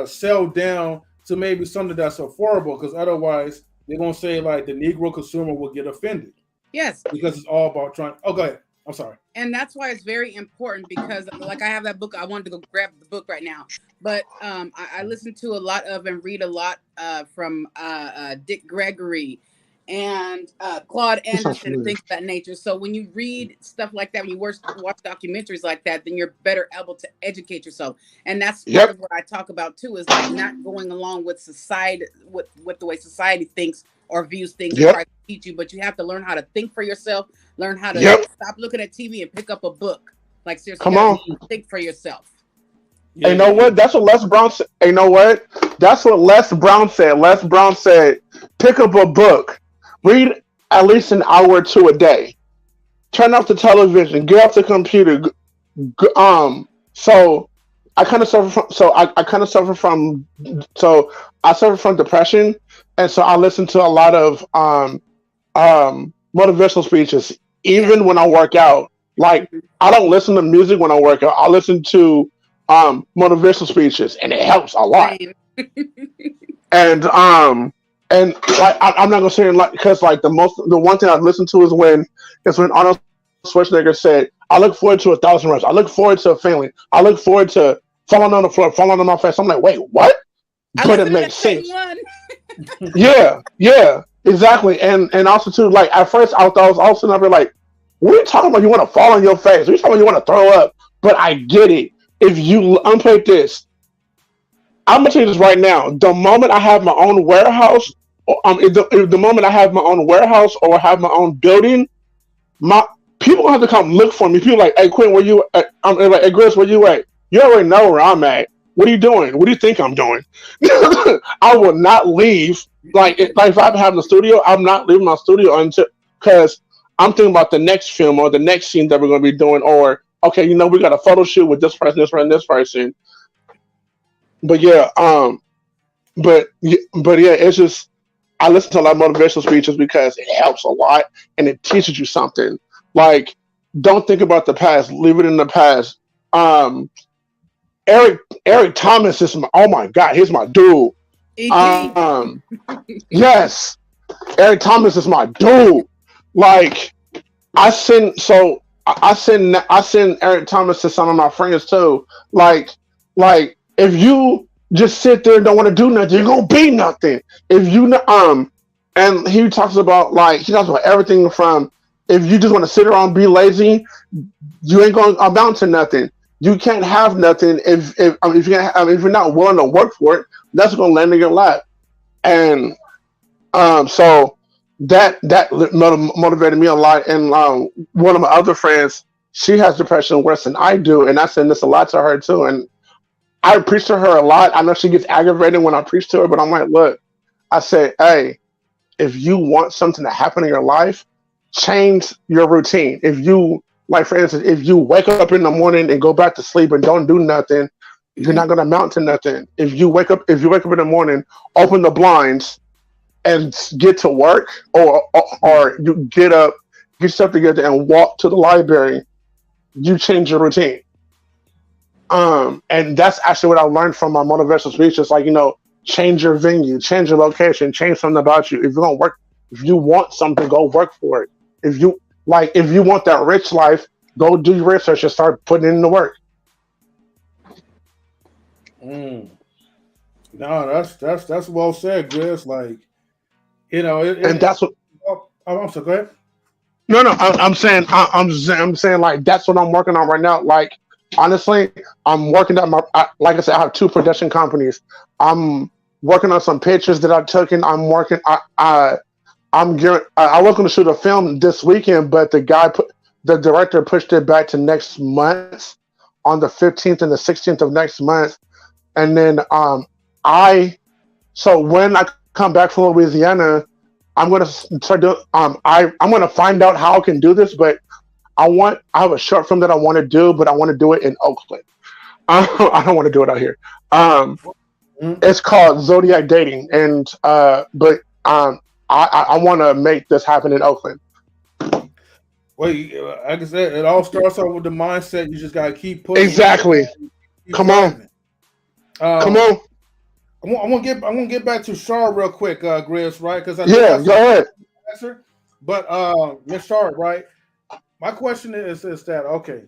sell down to maybe something that's affordable, because otherwise they're gonna say like the Negro consumer will get offended. Yes. Because it's all about trying. Oh, go ahead. I'm sorry. And that's why it's very important, because like I have that book. I wanted to go grab the book right now, but I listen to a lot of and read a lot from Dick Gregory and Claude Anderson and things of that nature. So when you read stuff like that, when you watch documentaries like that, then you're better able to educate yourself. And that's part of what I talk about too, is like not going along with society, with the way society thinks or views things and try to teach you, but you have to learn how to think for yourself, learn how to stop looking at TV and pick up a book. Like seriously, come on, think for yourself. Yeah. You know what? That's what Les Brown said. You know what? That's what Les Brown said. Les Brown said, pick up a book. Read at least an hour or two a day. Turn off the television. Get off the computer. So I kind of suffer from. I suffer from depression, and so I listen to a lot of motivational speeches. Even when I work out, like I don't listen to music when I work out. I listen to motivational speeches, and it helps a lot. And like I'm not gonna say it like, because like the one thing I listen to is when Arnold Schwarzenegger said, "I look forward to 1,000 reps. I look forward to a family. I look forward to falling on the floor, falling on my face." I'm like, wait, what? But it makes sense. yeah, exactly. And also too, like at first I was also never like, what are you talking about? You want to fall on your face? What are you talking about? You want to throw up? But I get it. If you unplay this, I'm gonna tell you this right now. The moment I have my own warehouse, the moment I have my own warehouse or have my own building, my people have to come look for me. People like, hey Quinn, where you at? I'm like, hey Chris, where you at? You already know where I'm at. What are you doing? What do you think I'm doing? I will not leave. Like if I'm having a studio, I'm not leaving my studio until, because I'm thinking about the next film or the next scene that we're going to be doing, or okay, you know, we got a photo shoot with this person, this person, this person. But yeah, but yeah, it's just, I listen to a lot of motivational speeches because it helps a lot and it teaches you something. Like, don't think about the past, leave it in the past. Eric Thomas is oh my god, he's my dude. Yes, Eric Thomas is my dude. Like, I send Eric Thomas to some of my friends too. Like if you just sit there and don't want to do nothing, you're gonna be nothing. If you and he talks about everything from, if you just want to sit around and be lazy, you ain't gonna amount to nothing. You can't have nothing if you're not willing to work for it. That's gonna land in your lap. And so that motivated me a lot. And one of my other friends, she has depression worse than I do, and I send this a lot to her too. And I preach to her a lot. I know she gets aggravated when I preach to her, but I'm like, look, I say, hey, if you want something to happen in your life, change your routine. If you, like, for instance, if you wake up in the morning and go back to sleep and don't do nothing, you're not gonna amount to nothing. If you wake up in the morning, open the blinds and get to work, or you get up, get yourself together and walk to the library, you change your routine. And that's actually what I learned from my motivational speeches. Like, you know, change your venue, change your location, change something about you. If you're gonna work, if you want something, go work for it. If you want that rich life, go do your research and start putting in the work. No, that's well said, Grizz. Like, you know, and that's what. I'm sorry. Go ahead. No, I'm saying like that's what I'm working on right now. Like, honestly, I'm working on like I said, I have 2 production companies. I'm working on some pictures that I took, and I'm working. I was going to shoot a film this weekend, but the director pushed it back to next month, on the 15th and the 16th of next month. And then so when I come back from Louisiana, I'm going to start doing. I'm going to find out how I can do this, but I have a short film that I want to do, but I want to do it in Oakland. I don't want to do it out here. It's called Zodiac Dating, and but I want to make this happen in Oakland. Well, like I said, it all starts off with the mindset. You just gotta keep pushing. Exactly. Come on. I'm gonna get back to Char real quick, Grizz, right? Because go ahead. Answer. But Miss Char, right? My question is that okay?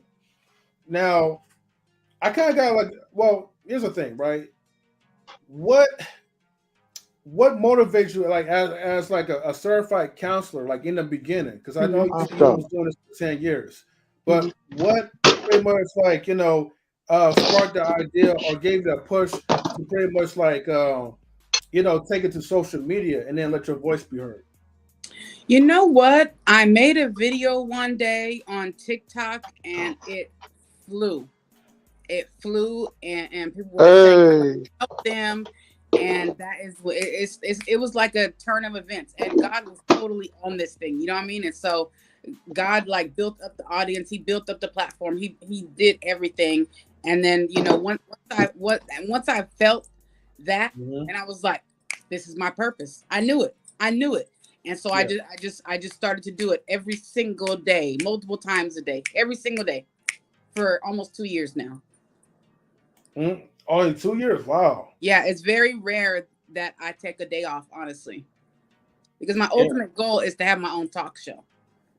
Now, I kind of got like, well, here's the thing, right? What motivates you, like as like a certified counselor, like in the beginning? Because I know you was doing this for 10 years, but what pretty much like, you know, sparked the idea or gave you a push to pretty much like you know, take it to social media and then let your voice be heard? You know what? I made a video one day on TikTok and it flew. It flew, and people were saying help them, and that is what it was like a turn of events, and God was totally on this thing. You know what I mean? And so God like built up the audience, He built up the platform, He did everything, and then, you know, once I felt that, and I was like, this is my purpose. I knew it, and so I just started to do it every single day, multiple times a day, every single day, for almost 2 years now. Only 2 years? Wow. Yeah, it's very rare that I take a day off, honestly, because my ultimate goal is to have my own talk show.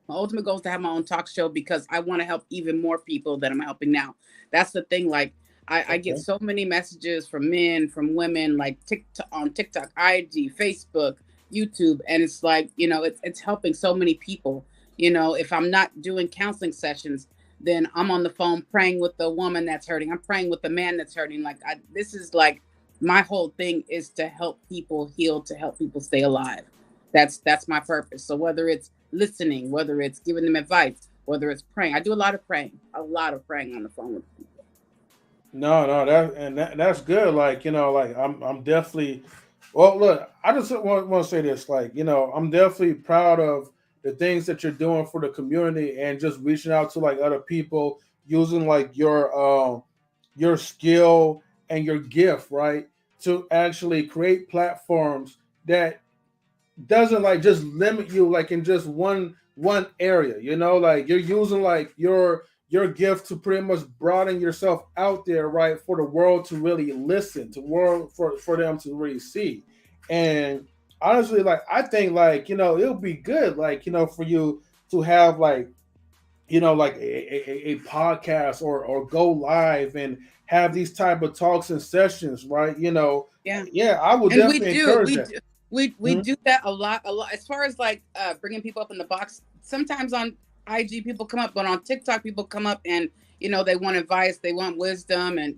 My ultimate goal is to have my own talk show because I want to help even more people than I'm helping now. That's the thing. Like, I get so many messages from men, from women, like on TikTok, IG, Facebook, YouTube, and it's like, you know, it's helping so many people. You know, if I'm not doing counseling sessions, then I'm on the phone praying with the woman that's hurting. I'm praying with the man that's hurting. Like, this is like, my whole thing is to help people heal, to help people stay alive. That's my purpose. So whether it's listening, whether it's giving them advice, whether it's praying, I do a lot of praying on the phone with people. No, that's good. Like, like I'm definitely. Well, look, I just want to say this. Like, I'm definitely proud of the things that you're doing for the community and just reaching out to like other people using like your skill and your gift, right, to actually create platforms that doesn't like just limit you like in just one area, like you're using like your gift to pretty much broaden yourself out there, right, for the world to really listen to, world for them to really see. And honestly, like I think like it'll be good, like for you to have like like a podcast or go live and have these type of talks and sessions, right? Yeah. Yeah, I would And we definitely do, encourage we that. do, we do that a lot, as far as like bringing people up in the box. Sometimes on IG people come up, but on TikTok people come up and they want advice, they want wisdom, and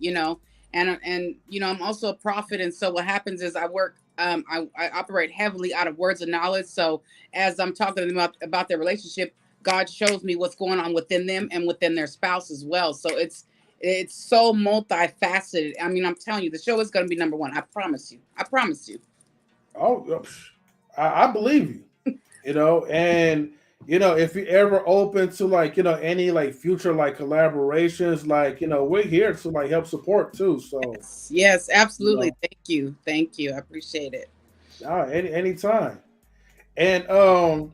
I'm also a prophet, and so what happens is I work, I operate heavily out of words of knowledge. So as I'm talking to them about their relationship, God shows me what's going on within them and within their spouse as well. So it's so multifaceted. I mean, I'm telling you, the show is going to be number one. I promise you. I promise you. Oh, I believe you. And if you're ever open to like any like future like collaborations, like we're here to like help support too. So yes, absolutely. Thank you. I appreciate it. Anytime. And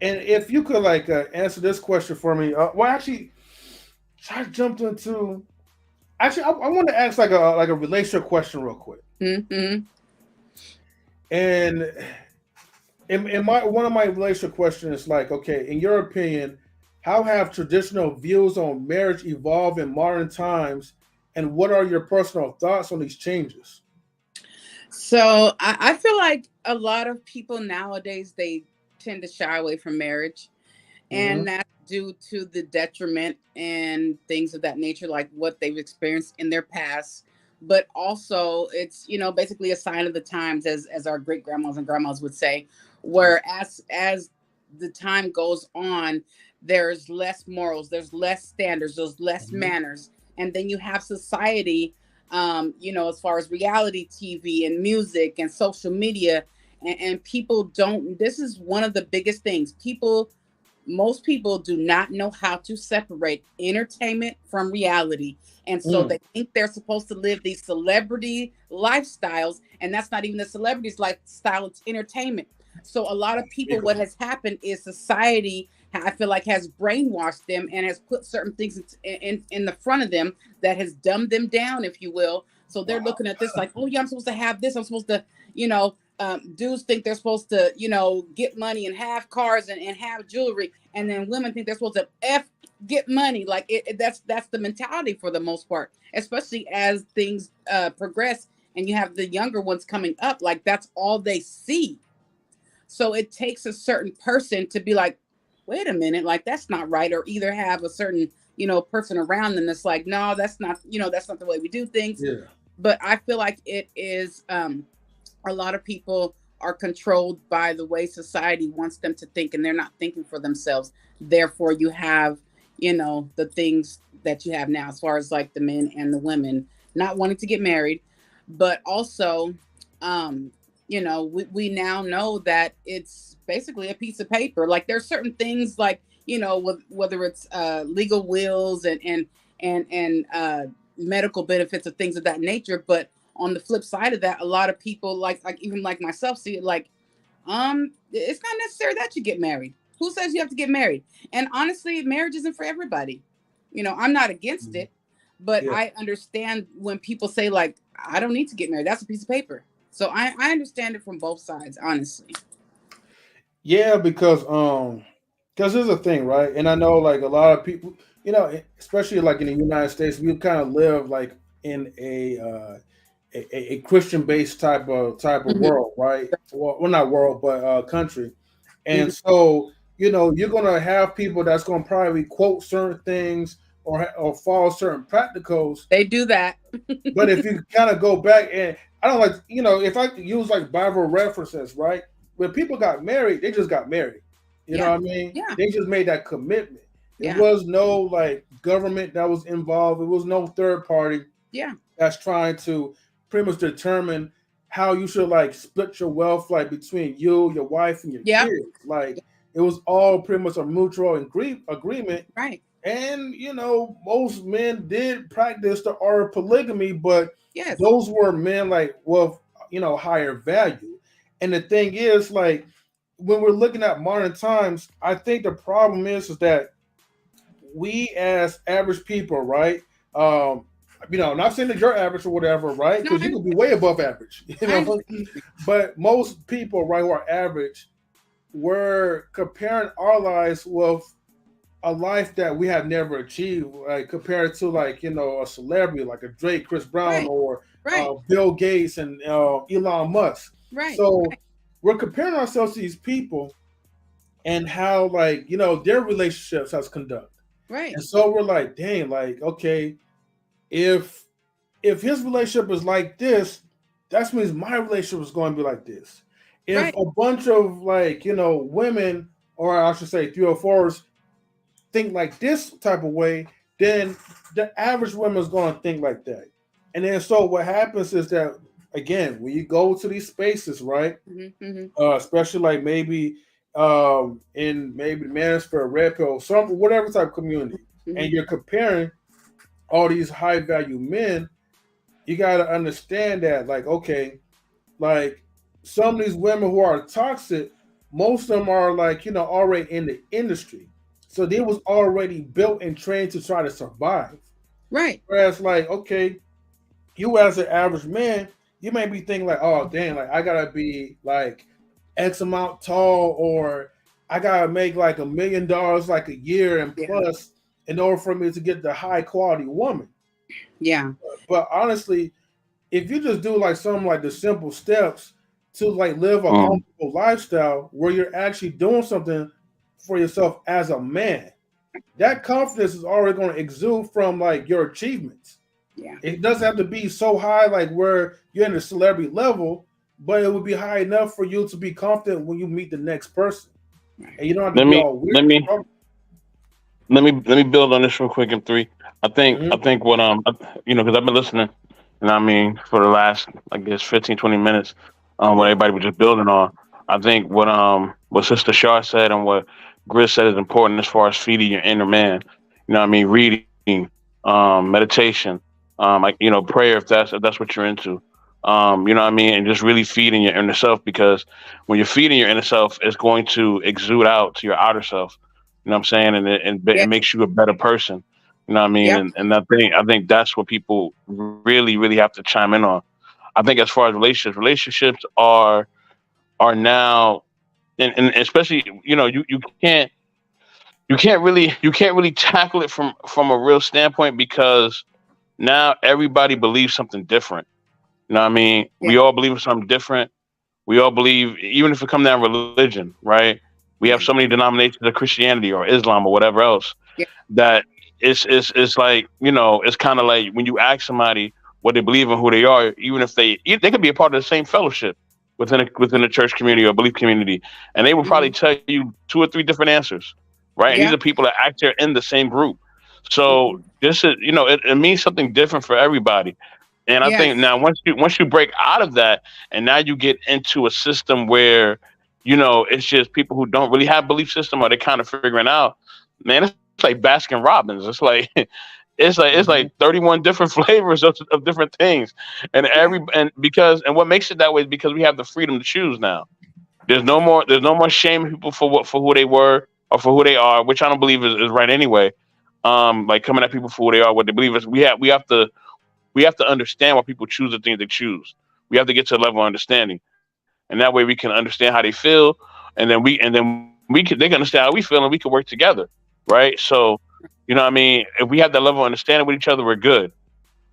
if you could like answer this question for me, well, actually, I jumped into. Actually, I want to ask like a relationship question real quick. Mm-hmm. And in one of my relationship questions is like, okay, in your opinion, how have traditional views on marriage evolved in modern times, and what are your personal thoughts on these changes? So I feel like a lot of people nowadays, they tend to shy away from marriage, and that's due to the detriment and things of that nature, like what they've experienced in their past. But also it's basically a sign of the times, as our great grandmas and grandmas would say, where as the time goes on, there's less morals, there's less standards, there's less manners. And then you have society, as far as reality TV and music and social media, and people don't, this is one of the biggest things. Most people do not know how to separate entertainment from reality. And so they think they're supposed to live these celebrity lifestyles, and that's not even the celebrity's lifestyle, it's entertainment. So a lot of people, what has happened is society, I feel like, has brainwashed them and has put certain things in the front of them that has dumbed them down, if you will. So they're looking at this like, oh yeah, I'm supposed to have this. I'm supposed to, dudes think they're supposed to, get money and have cars and have jewelry. And then women think they're supposed to get money. Like that's the mentality for the most part, especially as things progress and you have the younger ones coming up, like that's all they see. So it takes a certain person to be like, wait a minute, like that's not right. Or either have a certain, person around them that's like, no, that's not the way we do things. Yeah. But I feel like it is, a lot of people are controlled by the way society wants them to think, and they're not thinking for themselves. Therefore, you have, the things that you have now, as far as like the men and the women not wanting to get married, but also, we now know that it's basically a piece of paper. Like there's certain things like, whether it's legal wills and medical benefits or things of that nature. But on the flip side of that, a lot of people like even like myself see it like, it's not necessary that you get married. Who says you have to get married? And honestly, marriage isn't for everybody. I'm not against it, but I understand when people say like, I don't need to get married. That's a piece of paper. So I understand it from both sides, honestly. Yeah, because there's a thing, right? And I know like a lot of people, especially like in the United States, we kind of live like in a Christian based type of world, right? Well, not world, but country. And so, you're gonna have people that's gonna probably quote certain things or follow certain practicals. They do that. But if you kind of go back, and I don't like, if I use like Bible references, right? When people got married, they just got married. You know what I mean? Yeah. They just made that commitment. There was no like government that was involved. It was no third party. Yeah. That's trying to pretty much determine how you should like split your wealth, like between you, your wife, and your kids. Like it was all pretty much a mutual agreement. Right. And most men did practice the art of polygamy, but those were men like with higher value. And the thing is, like, when we're looking at modern times, I think the problem is that we as average people, right? Not saying that you're average or whatever, right? Because you could be way above average, But most people, right, who are average, we're comparing our lives with a life that we have never achieved, like compared to like a celebrity like a Drake, Chris Brown, or Bill Gates and Elon Musk. Right. So we're comparing ourselves to these people and how like their relationships has conducted. Right. And so we're like, dang, like okay, if his relationship is like this, that means my relationship is going to be like this. If a bunch of like women, or I should say 304s, think like this type of way, then the average woman is going to think like that. And then so what happens is that, again, when you go to these spaces, right, especially like maybe in maybe the Manosphere, Red Pill, whatever type of community, and you're comparing all these high value men, you got to understand that, like, okay, like some of these women who are toxic, most of them are like, already in the industry. So they was already built and trained to try to survive. Right. Whereas like, okay, you as an average man, you may be thinking like, oh, dang, like I gotta be like X amount tall, or I gotta make like $1 million like a year and plus in order for me to get the high quality woman. Yeah. But honestly, if you just do like some like the simple steps to like live a comfortable lifestyle where you're actually doing something for yourself as a man, that confidence is already going to exude from like your achievements. Yeah. It doesn't have to be so high like where you're in the celebrity level, but it would be high enough for you to be confident when you meet the next person. And you don't have to be all weird. Let me build on this real quick in 3. I think what because I've been listening, and I mean for the last I guess 15-20 minutes, what everybody was just building on. I think what Sister Char said and what Grizz said is important as far as feeding your inner man. Reading, meditation, prayer if that's what you're into. And just really feeding your inner self, because when you're feeding your inner self, it's going to exude out to your outer self. You know what I'm saying? And it makes you a better person. You know what I mean? Yep. And I think that's what people really, really have to chime in on. I think as far as relationships are now, and especially, you can't really tackle it from a real standpoint, because now everybody believes something different. You know what I mean? Yeah. We all believe in something different. We all believe, even if it comes down to religion, right? We have so many denominations of Christianity or Islam or whatever else that it's like, it's kind of like when you ask somebody what they believe and who they are, even if they could be a part of the same fellowship within a church community or belief community, and they will probably tell you 2 or 3 different answers, right? And these are people that actually are in the same group. So this is, it means something different for everybody. And I think now once you break out of that, and now you get into a system where, it's just people who don't really have belief system, or they're kind of figuring out, man, it's like Baskin Robbins. It's like it's like 31 different flavors of different things. And what makes it that way is because we have the freedom to choose now. There's no more shaming people for who they were or for who they are, which I don't believe is right anyway. Like coming at people for who they are, what they believe is. We have to understand why people choose the things they choose. We have to get to a level of understanding, and that way we can understand how they feel, and then they can understand how we feel, and we can work together, right? So, what I mean, if we have that level of understanding with each other, we're good.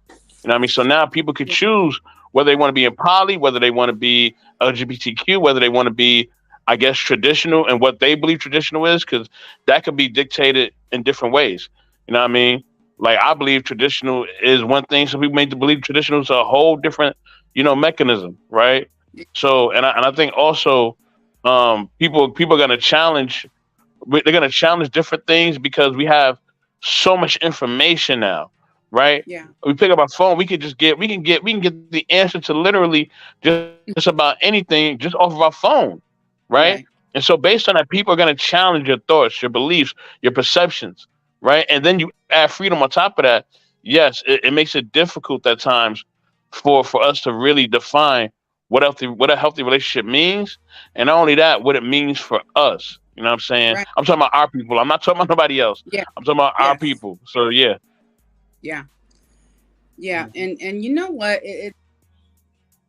You know what I mean? So now people can choose whether they want to be in poly, whether they want to be LGBTQ, whether they want to be, I guess, traditional, and what they believe traditional is, because that could be dictated in different ways. You know what I mean? Like, I believe traditional is one thing. Some people may believe traditional is a whole different, mechanism, right? So, and I think also people are going to challenge. They're going to challenge different things, because we have so much information now, right? Yeah. We pick up our phone, we can get the answer to literally just about anything just off of our phone, right? Right. And so based on that, people are going to challenge your thoughts, your beliefs, your perceptions, right? And then you add freedom on top of that. Yes, it makes it difficult at times for us to really define what a healthy relationship means, and not only that, what it means for us. You know what I'm saying? Right. I'm talking about our people. I'm not talking about nobody else. Yeah. I'm talking about our Yes. people. So yeah. Yeah. And you know what? It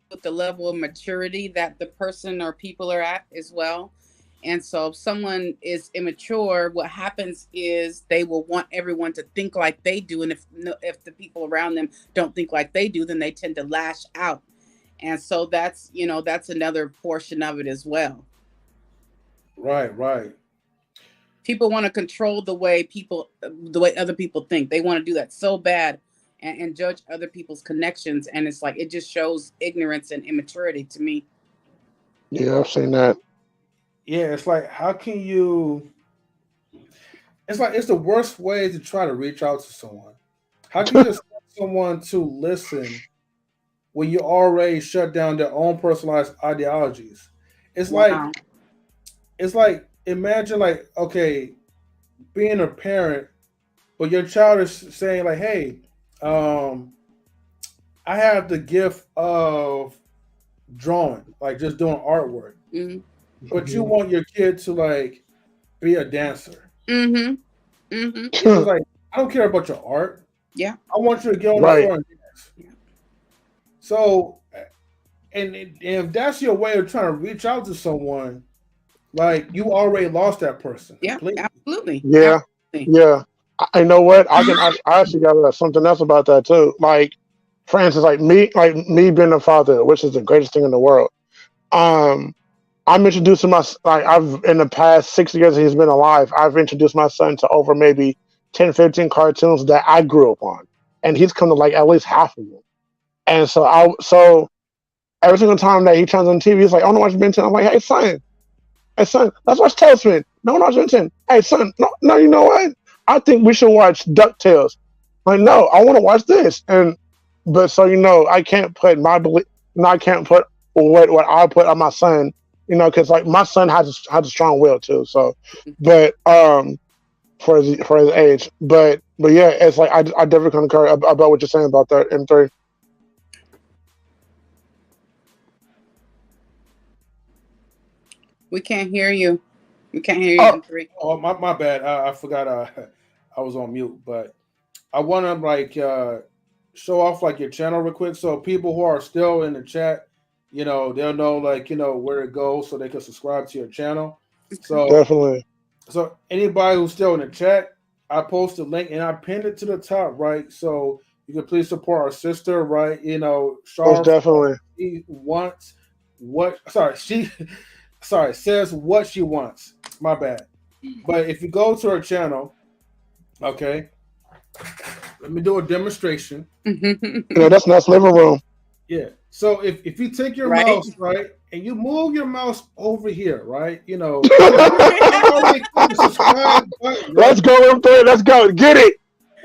with the level of maturity that the person or people are at as well. And so if someone is immature, what happens is they will want everyone to think like they do. And if the people around them don't think like they do, then they tend to lash out. And so that's another portion of it as well. Right. People want to control the way other people think. They want to do that so bad and judge other people's connections. And it's like, it just shows ignorance and immaturity to me. Yeah, I've seen that. Yeah, it's like, how can you? It's like, it's the worst way to try to reach out to someone. How can you expect someone to listen when you already shut down their own personalized ideologies? It's Wow. like imagine like, okay, being a parent, but your child is saying like, hey, I have the gift of drawing, like just doing artwork, Mm-hmm. but you want your kid to like be a dancer. Mm-hmm. Mm-hmm. It's like, I don't care about your art. Yeah. I want you to get on the Right. floor and dance. Yeah. So, and if that's your way of trying to reach out to someone, like, you already lost that person. Yeah, completely. absolutely. Yeah. Absolutely. Yeah. I know what I actually got something else about that too. Like, for instance, like me being a father, which is the greatest thing in the world. I'm introducing I've in the past 6 years he's been alive, I've introduced my son to over maybe 10, 15 cartoons that I grew up on, and he's come to like at least half of them. And so every single time that he turns on TV, he's like, "I want to watch Ben 10." I'm like, "Hey son, let's watch Tailspin." "No, I want to watch Ben 10." "Hey son, no, you know what? I think we should watch DuckTales." Like, "No, I want to watch this." But I can't put I can't put what I put on my son, because like my son has a strong will too. So, but for his age, but yeah, it's like I definitely concur about what you're saying about that M3. We can't hear you. We can't hear you. M3. Oh, my bad. I forgot I was on mute, but I want to like show off like your channel real quick, so people who are still in the chat, they'll know like where to go so they can subscribe to your channel. So Definitely. So anybody who's still in the chat, I posted a link and I pinned it to the top, right? So you can please support our sister, right? Most definitely. She wants says what she wants. My bad. But if you go to her channel, okay, let me do a demonstration. That's nice living room. Yeah. So if you take your mouse, right, and you move your mouse over here, right, subscribe button, right? Let's go, M3. Let's go. Get it.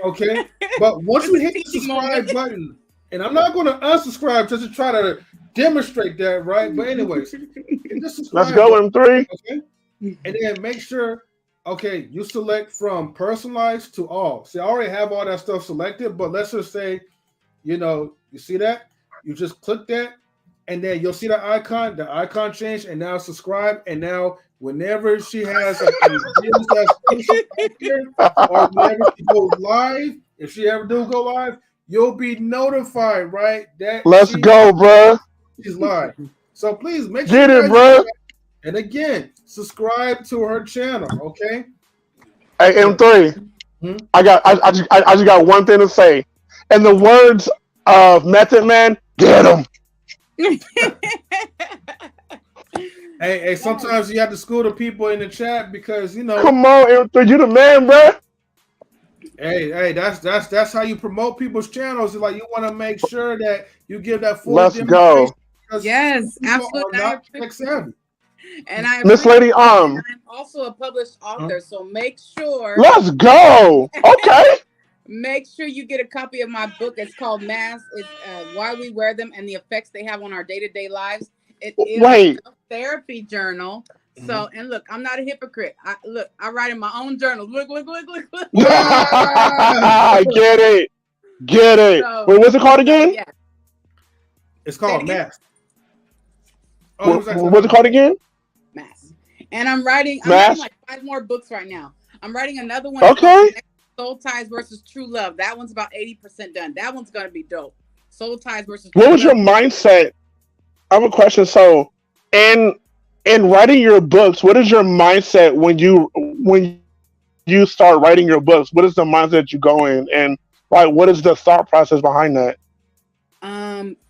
Okay. But once you hit the subscribe button, and I'm not going to unsubscribe just to try to demonstrate that, right? But anyways, let's go, M3. Okay. And then make sure, okay, you select from personalized to all. See, I already have all that stuff selected, but let's just say, you see that? You just click that, and then you'll see the icon change, and now subscribe, and now whenever she has videos that's here, or whenever she goes live, if she ever do go live, you'll be notified, right? That let's go, bro. She's live. So please make sure get it, bro. And again, subscribe to her channel, okay? Hey, M3. I just got one thing to say. In the words of Method Man, get him. Hey, sometimes you have to school the people in the chat because Come on, M3, you the man, bro. Hey, that's how you promote people's channels. It's like you want to make sure that you give that full. Let's go. Yes, absolutely. Not tech savvy. And I Miss appreciate Lady, it. And I'm also a published author, so make sure let's go. Okay. make sure you get a copy of my book. It's called Masks. It's Why We Wear Them and the Effects They Have on Our Day-to-Day Lives. It is Wait. a therapy journal. So, and look, I'm not a hypocrite. I write in my own journal. Look. Get it. So, Wait, what's it called again? Yeah. It's called Mask. What's it called again? Mask. And I'm writing like 5 more books right now. I'm writing another one. Okay. Soul Ties versus True Love. That one's about 80% done. That one's gonna be dope. Soul Ties versus True What was Love. your mindset? I have a question. So, in writing your books, what is your mindset when you start writing your books? What is the mindset you go in, and what is the thought process behind that?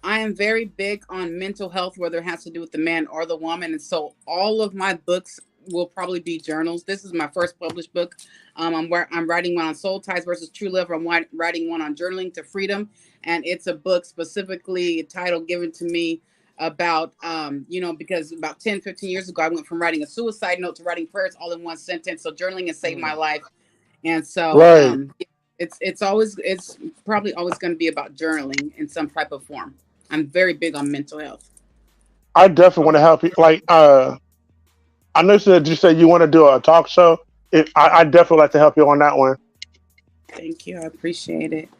I am very big on mental health, whether it has to do with the man or the woman, and so all of my books will probably be journals. This is my first published book. I'm writing one on Soul Ties versus True Love. I'm writing one on Journaling to Freedom, and it's a book specifically a title given to me about because about 10-15 years ago I went from writing a suicide note to writing prayers all in one sentence. So journaling has saved my life, and so it's probably always going to be about journaling in some type of form. I'm very big on mental health. I definitely want to help you. I know you said you want to do a talk show. I definitely like to help you on that one. Thank you. I appreciate it.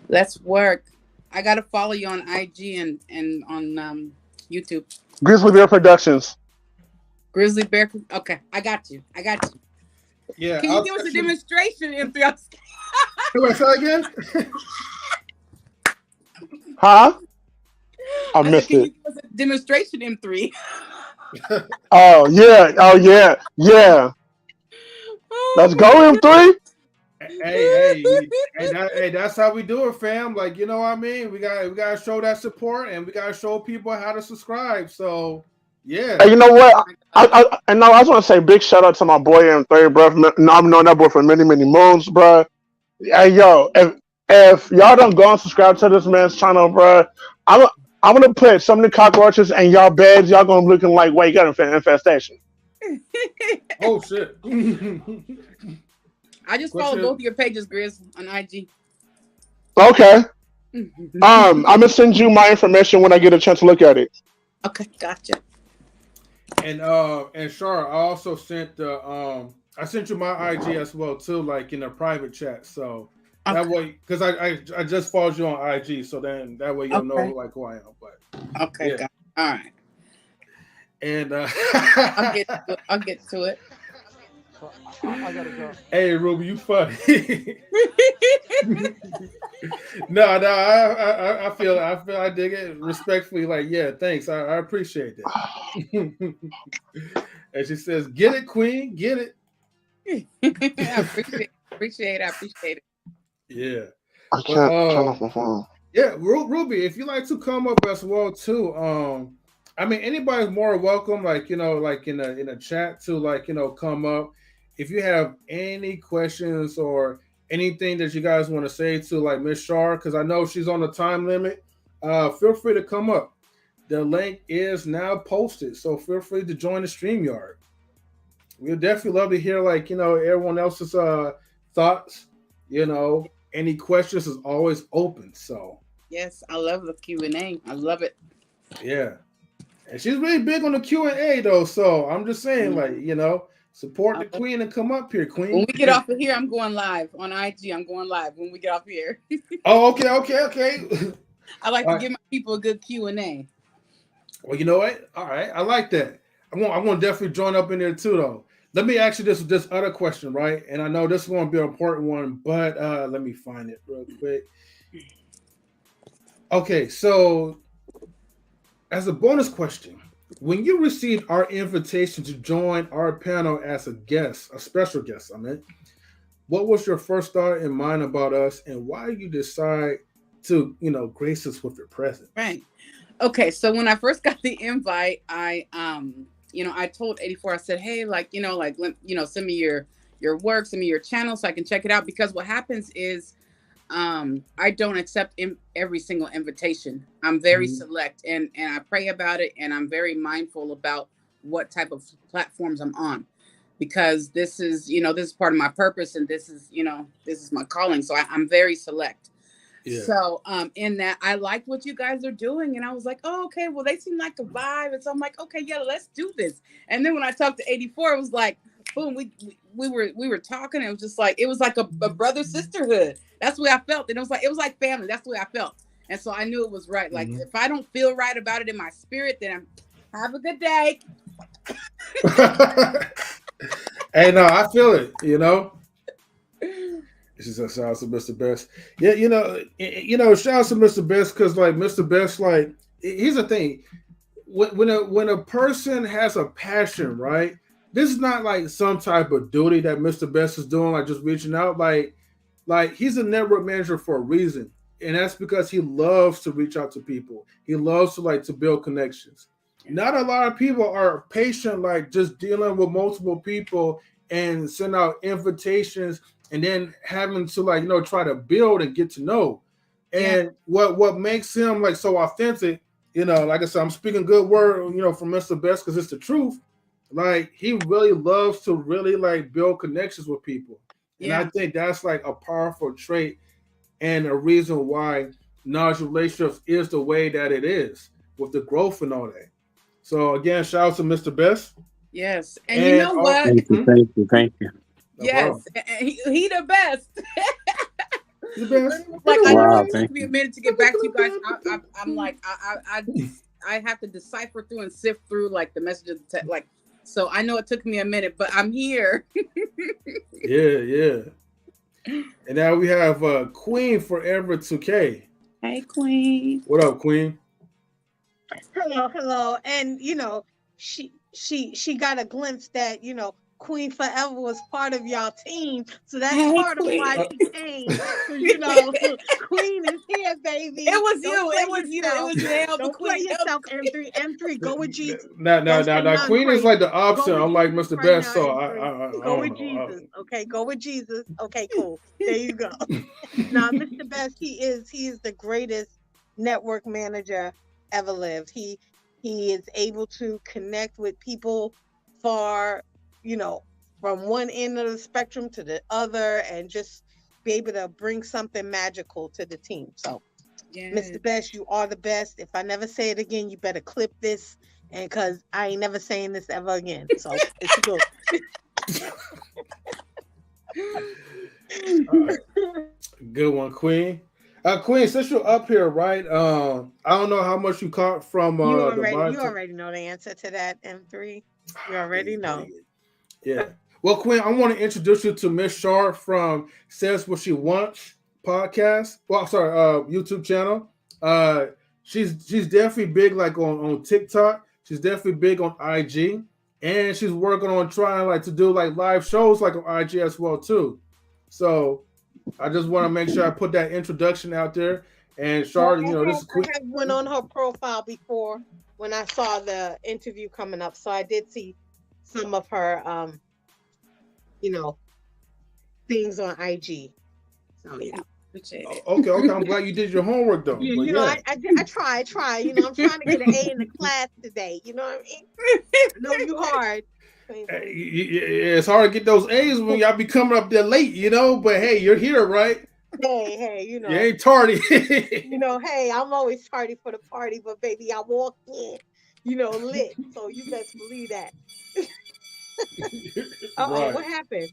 Let's work. I got to follow you on IG and on YouTube. Grizzly Bear Productions. Grizzly Bear. Okay. I got you. Yeah. Can you give us a demonstration, M3? Wait, say again? Huh? I missed Can it. you give us a demonstration, M3? Oh yeah. Let's go, M3. Hey, that's how we do it, fam. Like, you know what I mean? We gotta show that support, and we gotta show people how to subscribe. So yeah. Hey, you know what? I just want to say big shout out to my boy M3, bro. I've known that boy for many moons, bro. Hey, yo, if y'all don't go and subscribe to this man's channel, bro, I'm gonna put some of the cockroaches in y'all beds. Y'all gonna be looking like, wait, you got an infestation. Oh shit. I just follow both of your pages, Grizz, on IG. Okay. I'm gonna send you my information when I get a chance to look at it. Okay, gotcha. And Char, I also sent I sent you my IG as well too, like in a private chat. So that way, because I just followed you on IG, so then that way you'll know like who I am. But okay, yeah. All right. And I'll get to it. I gotta go. Hey, Ruby, you funny. No, I feel I dig it respectfully. Like, yeah, thanks. I appreciate that. And she says, "Get it, Queen, get it." I appreciate it. Yeah. I can't turn off my phone. Yeah, Ruby, if you like to come up as well too, I mean, anybody's more welcome. Like, like in a chat to come up. If you have any questions or anything that you guys want to say to like Miss Char, because I know she's on the time limit, feel free to come up. The link is now posted, so feel free to join the StreamYard. We'd definitely love to hear everyone else's thoughts. Any questions is always open. So yes, I love the Q&A. I love it. Yeah, and she's really big on the Q&A though. So I'm just saying, support the queen and come up here, queen. When we get off of here, I'm going live on IG. I'm going live when we get off here. Oh, okay. I like to give my people a good Q&A. Well, you know what? All right, I like that. I'm gonna definitely join up in there too, though. Let me ask you this other question, right? And I know this is going to be an important one, but let me find it real quick. Okay, so as a bonus question, when you received our invitation to join our panel as a guest, a special guest, what was your first thought in mind about us, and why did you decide to, grace us with your presence? Right. Okay, so when I first got the invite, I told 84, I said, hey, send me your work, send me your channel so I can check it out. Because what happens is I don't accept every single invitation. I'm very select and I pray about it, and I'm very mindful about what type of platforms I'm on, because this is, this is part of my purpose, and this is, this is my calling. So I'm very select. Yeah. So in that, I liked what you guys are doing, and I was like, oh, okay, well, they seem like a vibe, and so I'm like, okay, yeah, let's do this. And then when I talked to 84, it was like, boom, we were talking. It was just like, it was like a brother sisterhood. That's the way I felt, and it was like family. That's the way I felt, and so I knew it was right. Like if I don't feel right about it in my spirit, then have a good day. Hey, no, I feel it. She said, "Shout out to Mr. Best." Yeah, shout out to Mr. Best, because like Mr. Best, like here's the thing: when a person has a passion, right? This is not like some type of duty that Mr. Best is doing, like just reaching out. Like he's a network manager for a reason, and that's because he loves to reach out to people. He loves to build connections. Not a lot of people are patient, like just dealing with multiple people and send out invitations, and then having to try to build and get to know. And what makes him like so authentic, like I said, I'm speaking good word, from Mr. Best, because it's the truth. Like he really loves to really build connections with people. And I think that's like a powerful trait and a reason why knowledge relationships is the way that it is, with the growth and all that. So again, shout out to Mr. Best. Yes. And you know what? Thank you. Yes. He the best. The best. Like, I know it took me a minute to get back to you guys. I'm like, I have to decipher through and sift through like the messages, so I know it took me a minute, but I'm here. Yeah. And now we have Queen Forever 2K. Hey, Queen. What up, Queen? Hello. And she got a glimpse that Queen Forever was part of y'all team, so that's part of why she came. Queen is here, baby. It was you. It was you. Don't play yourself, M3. Go with Jesus. Now, Queen is like the option. I'm like Mr. Best, so I go with Jesus. Okay, go with Jesus. Okay, cool. There you go. Now, Mr. Best, he is the greatest network manager ever lived. He is able to connect with people far, from one end of the spectrum to the other, and just be able to bring something magical to the team. So, Mr. Best, you are the best. If I never say it again, you better clip this, and because I ain't never saying this ever again. So it's good. Right. Good one, Queen. Queen, since you're up here, right? I don't know how much you caught from you already know the answer to that, M3. You already know. Yeah. Well, Queen, I want to introduce you to Miss Char from Says What She Wants podcast. Well, sorry, YouTube channel. She's definitely big on TikTok. She's definitely big on IG, and she's working on trying to do live shows on IG as well too. So I just want to make sure I put that introduction out there. And Char, this is quick. I have went on her profile before when I saw the interview coming up, so I did see some of her things on IG. So yeah. Okay. I'm glad you did your homework though. I try. I'm trying to get an A in the class today. You know what I mean? I know you hard. It's hard to get those A's when y'all be coming up there late, but hey, you're here, right? Hey, you ain't tardy. Hey, I'm always tardy for the party, but baby, I walk in, lit. So you best believe that. Right. What happened?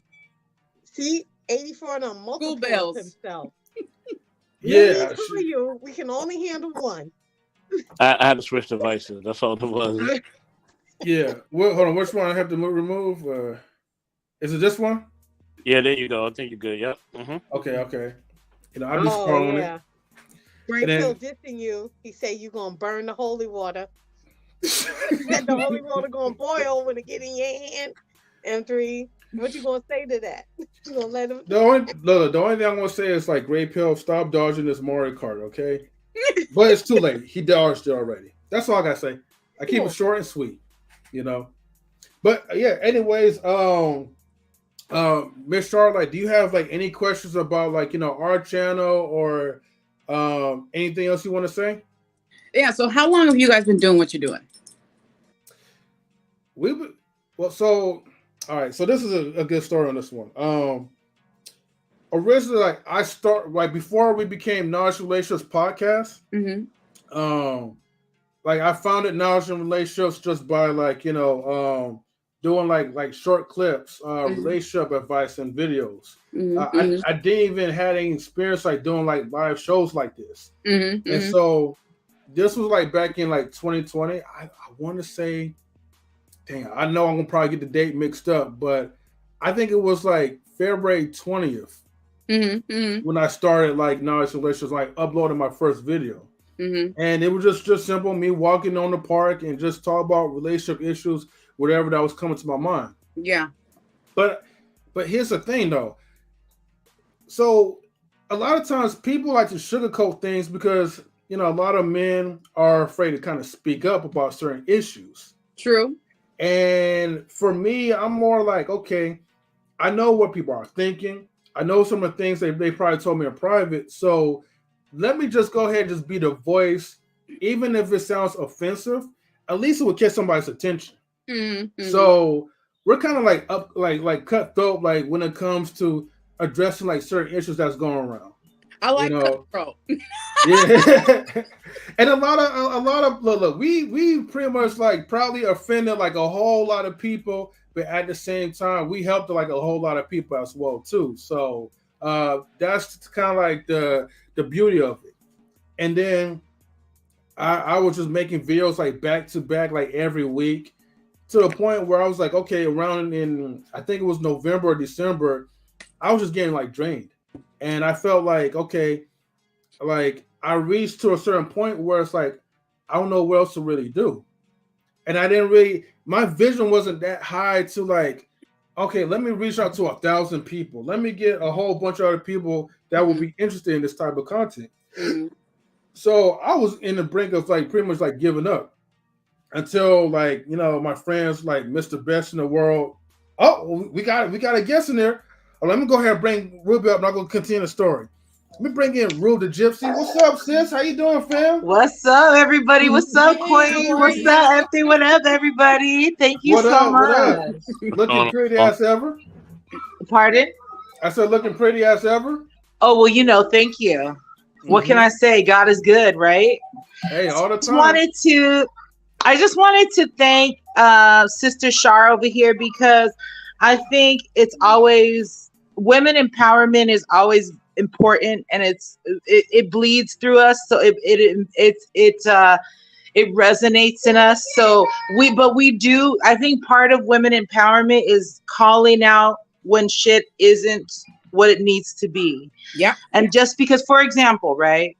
See, 84 on multiple bells himself. Yeah, we can only handle one. I had to switch devices. That's all it was. Yeah. Well, hold on. Which one I have to remove? Is it this one? Yeah, there you go. I think you're good. Yep. Mm-hmm. Okay. I'm just scrolling it. Great Phil dissing you. He said you're gonna burn the holy water. He said the holy water gonna boil when it get in your hand. M3, what you gonna say to that? You gonna let him? The only thing I'm gonna say is Great Pill, stop dodging this Mario Kart, okay? But it's too late. He dodged it already. That's all I gotta say. I keep it short and sweet, But yeah, anyways, Miss Charlotte, do you have any questions about our channel or anything else you want to say? Yeah. So how long have you guys been doing what you're doing? So all right. So this is a good story on this one. Originally, like I start like before we became Knowledge Relationships podcast. Like I founded Knowledge and Relationships just by like doing like short clips, relationship advice and videos. I didn't even had any experience like doing like live shows like this. And so this was like back in like 2020. I want to say, dang, I know I'm gonna probably get the date mixed up, but I think it was like February 20th when I started like Knowledge and Relationships, like uploading my first video. And it was just simple, me walking on the park and just talk about relationship issues, whatever that was coming to my mind. Yeah. But here's the thing though. So a lot of times people like to sugarcoat things because, a lot of men are afraid to kind of speak up about certain issues. True. And for me, I'm more like, okay, I know what people are thinking. I know some of the things they probably told me in private. So let me just go ahead and just be the voice, even if it sounds offensive. At least it would catch somebody's attention. So we're kind of like up, like cutthroat, like when it comes to addressing like certain issues that's going around. I like cutthroat. Yeah, and a lot of look, we pretty much like probably offended like a whole lot of people, but at the same time, we helped like a whole lot of people as well too. So that's kind of like the beauty of it. And then I was just making videos like back to back, like every week, to the point where I was like, okay, around in I think it was November or December, I was just getting like drained, and I felt like, okay, like I reached to a certain point where it's like I don't know what else to really do, and I didn't really. My vision wasn't that high to like, okay, let me reach out to 1,000 people. Let me get a whole bunch of other people that will be interested in this type of content. So I was in the brink of like pretty much like giving up until like, my friends like Mr. Best in the World. Oh, we got a guest in there. Oh, let me go ahead and bring Ruby up. I'm not going to continue the story. Let me bring in Ruby the Gypsy. What's up, sis? How you doing, fam? What's up, everybody? What's up, Queen? What's up, Empty? What up, everybody? Thank you so much. Looking pretty as ever. Pardon? I said looking pretty as ever. Oh, well, thank you. What can I say? God is good, right? Hey, all the time. I just wanted to thank Sister Char over here, because I think it's always, women empowerment is always important, and it bleeds through us, so it resonates in us. So we do. I think part of women empowerment is calling out when shit isn't what it needs to be. Yeah. And just because, for example, right,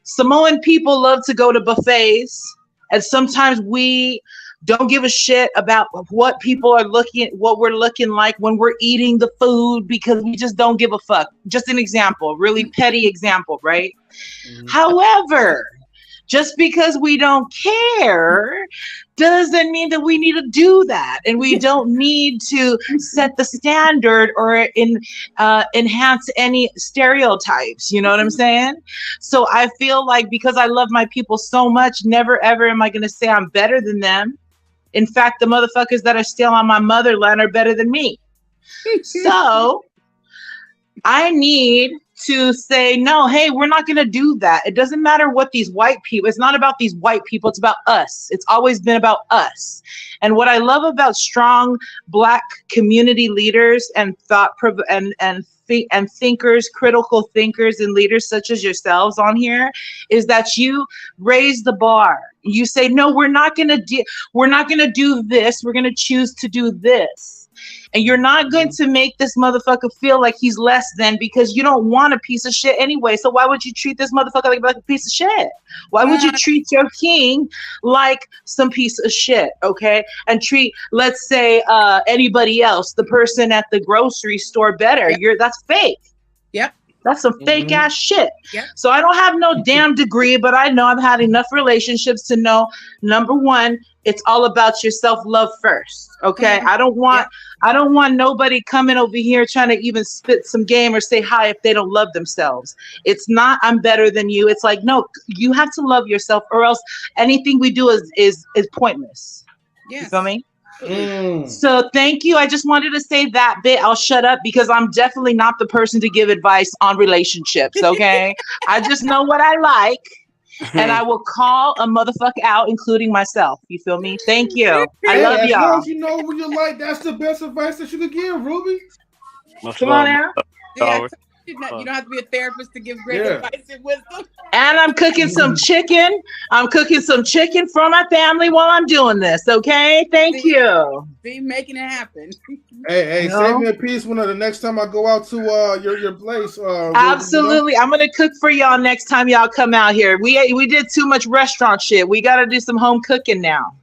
Samoan people love to go to buffets, and sometimes we don't give a shit about what people are what we're looking like when we're eating the food, because we just don't give a fuck. Just an example, really petty example, right? However, just because we don't care doesn't mean that we need to do that, and we don't need to set the standard or enhance any stereotypes. You know what I'm saying? So I feel like, because I love my people so much, never ever am I going to say I'm better than them. In fact, the motherfuckers that are still on my motherland are better than me. So I need to say, no, hey, we're not going to do that. It doesn't matter what these white people, it's not about these white people. It's about us. It's always been about us. And what I love about strong Black community leaders and thinkers, critical thinkers and leaders such as yourselves on here, is that you raise the bar. You say, no, we're not going to do this. We're going to choose to do this. And you're not going to make this motherfucker feel like he's less than, because you don't want a piece of shit anyway. So why would you treat this motherfucker like a piece of shit? Why would you treat your king like some piece of shit, okay? And treat, let's say, anybody else, the person at the grocery store, better. Yep. That's fake. Yep. That's some fake ass shit. Yep. So I don't have no damn degree, but I know I've had enough relationships to know, number one, it's all about your self-love first. Okay. I don't want nobody coming over here trying to even spit some game or say hi if they don't love themselves. It's not, I'm better than you. It's like, no, you have to love yourself, or else anything we do is pointless. Yes. You feel me? So thank you. I just wanted to say that bit. I'll shut up because I'm definitely not the person to give advice on relationships. Okay. I just know what I like. And I will call a motherfucker out, including myself. You feel me? Thank you. I love as y'all. long as you know what you like, that's the best advice that you could give, Ruby. Come on now. Yeah, you don't have to be a therapist to give great advice and wisdom. And I'm cooking some chicken. I'm cooking some chicken for my family while I'm doing this. Okay. Thank you. Be making it happen. Hey, save me a piece when the next time I go out to your place. Absolutely. I'm gonna cook for y'all next time y'all come out here. We did too much restaurant shit. We gotta do some home cooking now.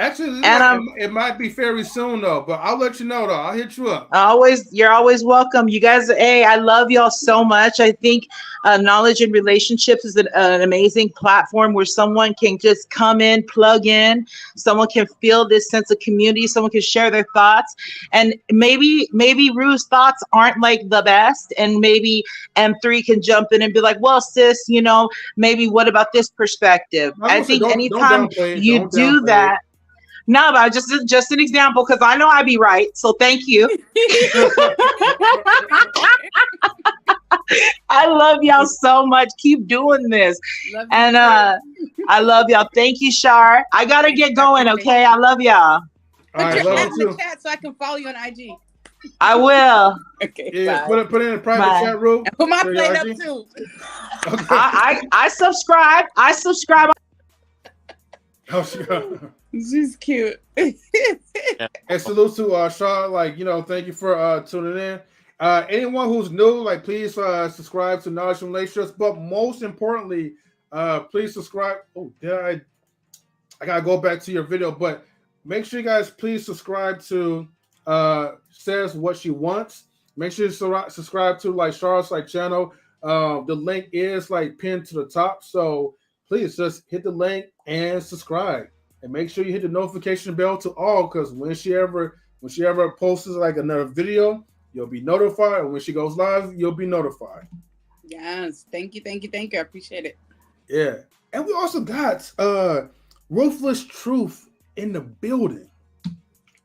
Actually, and it might be very soon though, but I'll let you know though. I'll hit you up. You're always welcome. You guys, hey, I love y'all so much. I think Knowledge and Relationships is an amazing platform where someone can just come in, plug in. Someone can feel this sense of community. Someone can share their thoughts, and maybe Rue's thoughts aren't like the best, and maybe M3 can jump in and be like, "Well, sis, maybe what about this perspective?" I think anytime you do that. No, but just an example because I know I be right. So thank you. I love y'all so much. Keep doing this. And I love y'all. Thank you, Char. I gotta get going, okay? I love y'all. All right, love you too. In the chat so I can follow you on IG. I will. Okay. Yeah, put it in a private chat room. And put my plate up too. Okay. I subscribe. Oh, sure. She's cute. And salute to Shaw. Thank you for tuning in. Anyone who's new, please subscribe to Knowledge and Relationships. But most importantly, please subscribe. Oh, I gotta go back to your video, but make sure you guys please subscribe to Says What She Wants. Make sure you subscribe to Char's channel. The link is pinned to the top, so please just hit the link and subscribe. And make sure you hit the notification bell to all, because when she ever posts another video, you'll be notified. And when she goes live, you'll be notified. Yes. Thank you. I appreciate it. Yeah. And we also got Ruthless Truth in the building.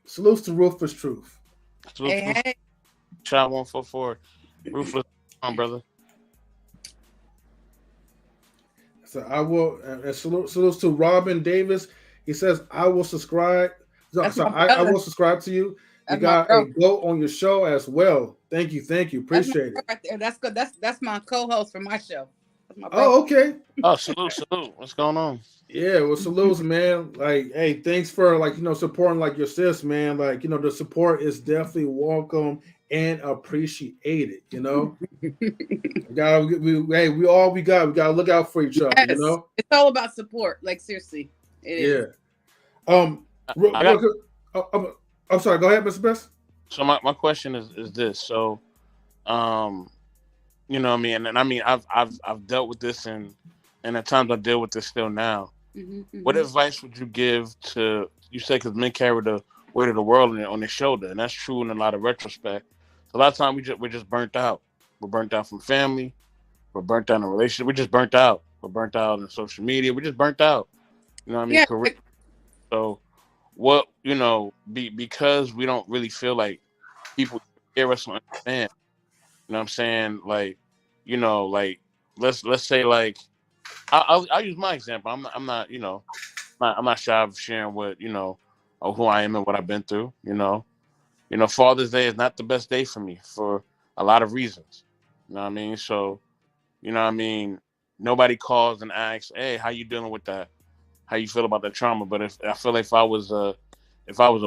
Salutes to Ruthless Truth. Hey. Shot 144. Ruthless, brother. So I will, and salutes to Robin Davis. He says, I will subscribe. I will subscribe to you. You got a goat on your show as well. Thank you. Appreciate it. Right there. That's good. That's my co-host for my show. Oh, okay. Oh, salute. What's going on? Yeah, well, salutes, man. Hey, thanks for supporting your sis, man. The support is definitely welcome and appreciated. We all we got. We gotta look out for each other. Yes. It's all about support. Seriously. It is. I'm sorry. Go ahead, Mr. Best. So my question is this. So, you know what I mean? And I mean, I've dealt with this and at times I deal with this still now. Mm-hmm. What advice would you give to, you say, because men carry the weight of the world on their shoulder, and that's true in a lot of retrospect. So a lot of times we're just burnt out. We're burnt out from family. We're burnt out in a relationship. We're just burnt out. We're burnt out in social media. We're just burnt out. You know what I mean? Yeah. So what, because we don't really feel like people hear us and understand. You know what I'm saying? Let's say I'll use my example. I'm not shy of sharing what, who I am and what I've been through. Father's Day is not the best day for me for a lot of reasons. You know what I mean? So, nobody calls and asks, hey, how you dealing with that? How you feel about that trauma? But if I was a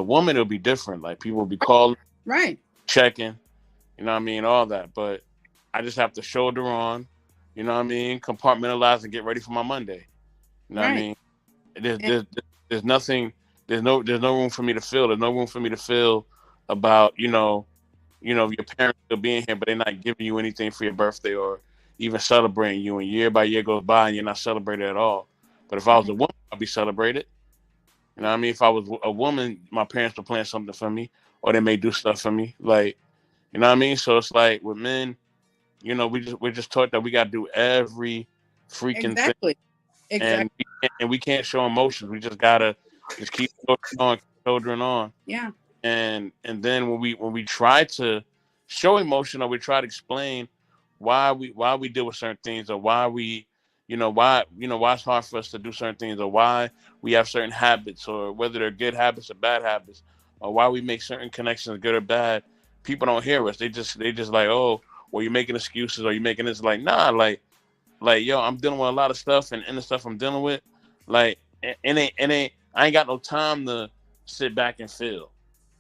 woman, it would be different. People would be calling, right, checking, all that. But I just have to shoulder on, compartmentalize and get ready for my Monday. You know what I mean? There's nothing. There's no room for me to feel. There's no room for me to feel about your parents still being here, but they're not giving you anything for your birthday or even celebrating you. And year by year goes by and you're not celebrated at all. But if I was a woman, I'd be celebrated. You know what I mean? If I was a woman, my parents would plan something for me, or they may do stuff for me. You know what I mean? So it's with men, we're just taught that we got to do every freaking thing. Exactly. And we can't show emotions. We just gotta keep going, children on. Yeah. And then when we try to show emotion, or we try to explain why we deal with certain things, or why why it's hard for us to do certain things, or why we have certain habits, or whether they're good habits or bad habits, or why we make certain connections, good or bad, people don't hear us. They just like, oh, well, you're making excuses, or you're making this. Like, nah, like yo, I'm dealing with a lot of stuff, and the stuff I'm dealing with, like, I ain't got no time to sit back and feel.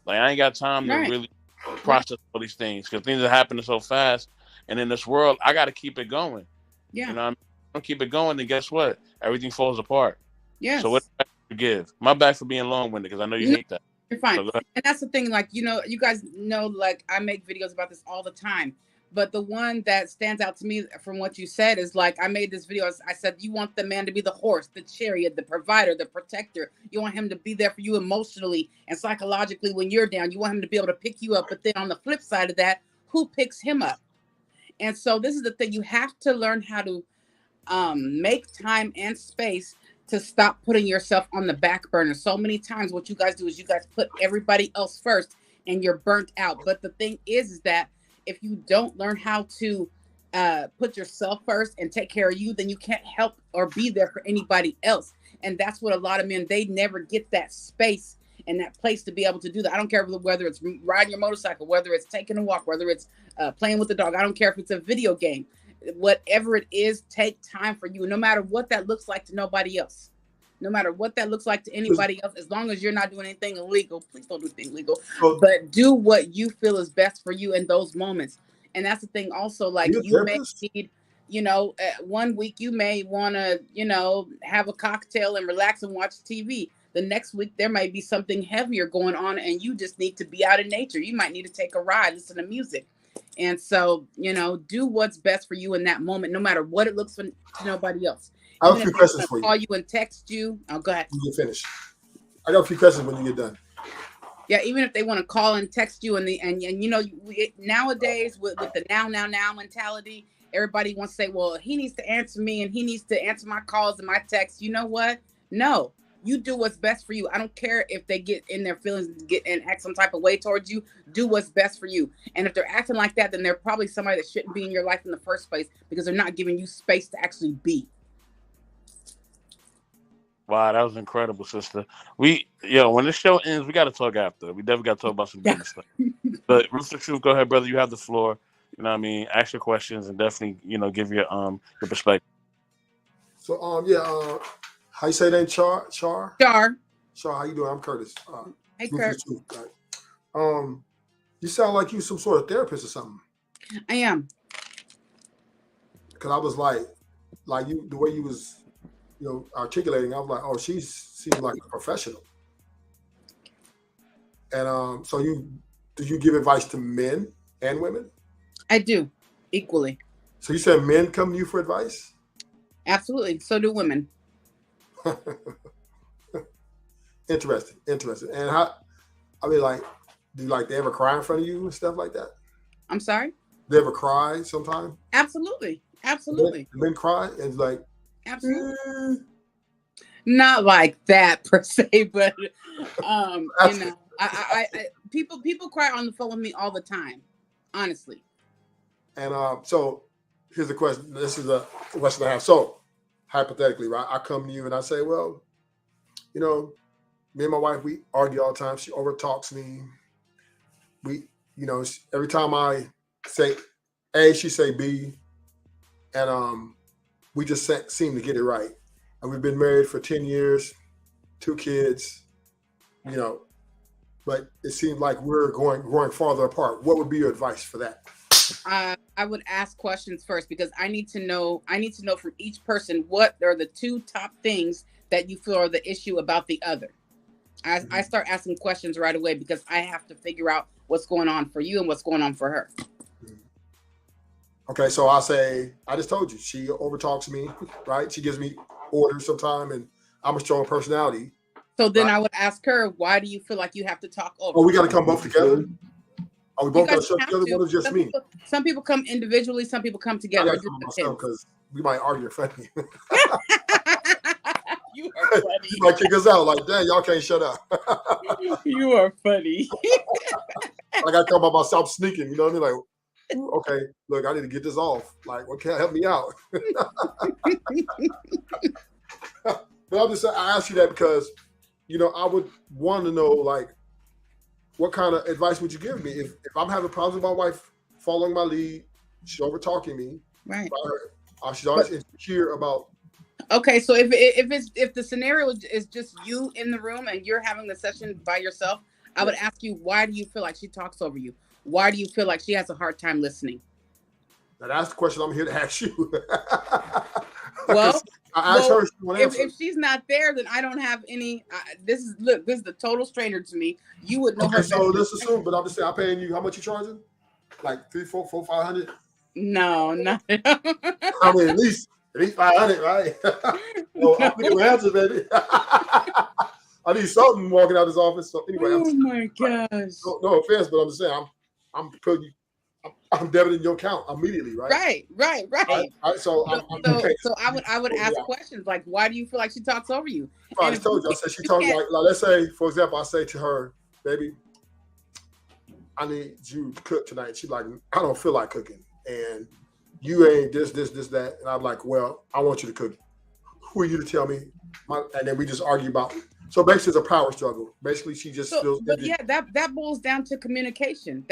Like, I ain't got time to really process all these things, because things are happening so fast. And in this world, I got to keep it going. Yeah. You know what I mean? If I don't keep it going, then guess what? Everything falls apart. Yes. So what do I give? My bad for being long-winded, because I know you hate that. You're fine. So and that's the thing, like, you guys know, like, I make videos about this all the time. But the one that stands out to me from what you said is, like, I made this video. I said, you want the man to be the horse, the chariot, the provider, the protector. You want him to be there for you emotionally and psychologically when you're down. You want him to be able to pick you up. But then on the flip side of that, who picks him up? And so this is the thing. You have to learn how to make time and space to stop putting yourself on the back burner. So many times what you guys do is you guys put everybody else first and you're burnt out. But the thing is that if you don't learn how to put yourself first and take care of you, then you can't help or be there for anybody else. And that's what a lot of men, they never get that space and that place to be able to do that. I don't care whether it's riding your motorcycle, whether it's taking a walk, whether it's playing with the dog. I don't care if it's a video game. Whatever it is, take time for you, no matter what that looks like to nobody else. No matter what that looks like to anybody else, as long as you're not doing anything illegal, please don't do anything illegal, but do what you feel is best for you in those moments. And that's the thing also, like, you may need, 1 week you may want to, have a cocktail and relax and watch TV. The next week there might be something heavier going on and you just need to be out in nature. You might need to take a ride, listen to music. And so, do what's best for you in that moment, no matter what it looks for to nobody else. I have a few questions for you. Call you and text you. Oh, go ahead. You can finish. I got a few questions when you get done. Yeah, even if they want to call and text you, nowadays with the now mentality, everybody wants to say, well, he needs to answer me and he needs to answer my calls and my texts. You know what? No, you do what's best for you. I don't care if they get in their feelings and act some type of way towards you. Do what's best for you. And if they're acting like that, then they're probably somebody that shouldn't be in your life in the first place because they're not giving you space to actually be. Wow, that was incredible, sister. When this show ends, we got to talk after. We definitely got to talk about some good stuff. But Rooster Truth, go ahead, brother. You have the floor. You know what I mean? Ask your questions and definitely, give your perspective. So, how you say that name? Char? Char, how you doing? I'm Curtis. Hey, Kurt. You sound like you some sort of therapist or something. I am. Because I was like you, the way you was, articulating, I was like, oh, she seems like a professional. And so do you give advice to men and women? I do, equally. So you said men come to you for advice? Absolutely. So do women. Interesting. And do they ever cry in front of you and stuff like that? I'm sorry? They ever cry sometime? Absolutely. Men cry and like, absolutely. Not like that per se, but people cry on the phone with me all the time, honestly. And so here's the question. This is a question I have. So hypothetically, right? I come to you and I say, well, me and my wife, we argue all the time. She overtalks me. We, every time I say A, she say B, and we just seem to get it right. And we've been married for 10 years, 2 kids, but it seems like we're growing farther apart. What would be your advice for that? I would ask questions first because I need to know from each person what are the 2 top things that you feel are the issue about the other. I start asking questions right away because I have to figure out what's going on for you and what's going on for her. Okay, so I say, I just told you, she overtalks me, right? She gives me orders sometime, and I'm a strong personality. So then I would ask her, why do you feel like you have to talk over? Oh, we got to come both together? Are we both going to show together? What is just me? Some people come individually, some people come together. Because we might argue in front of you. You are funny. You might kick us out. Like, dang, y'all can't shut up. You are funny. Like I talk about myself sneaking, you know what I mean? Like, okay, look, I need to get this off. Like, what can help me out? But I'm just saying, I asked you that because, you know, I would want to know, like, what kind of advice would you give me if I'm having problems with my wife following my lead, she's over talking me, right? She's always insecure about. Okay, so if the scenario is just you in the room and you're having the session by yourself, I would ask you, why do you feel like she talks over you? Why do you feel like she has a hard time listening? Now that's the question I'm here to ask you. Well, I asked her. If she's not there, then I don't have any. This is the total stranger to me. You would know her. So let's assume, but I'm just saying, I'm paying you. How much you charging? Like $300, $400, $500? No, not. I mean, at least 500, right? So I'm thinking answers, baby. I need something walking out of this office. So anyway, oh my gosh. No offense, but I'm just saying, I'm debiting your account immediately, right? Right. So I would ask questions like, why do you feel like she talks over you? I just told you. I said she talks like, let's say, for example, I say to her, baby, I need you to cook tonight. She's like, I don't feel like cooking, and you ain't this, that, and I'm like, well, I want you to cook. Who are you to tell me? And then we just argue about. So basically, it's a power struggle. Basically, she just feels. But yeah, that boils down to communication.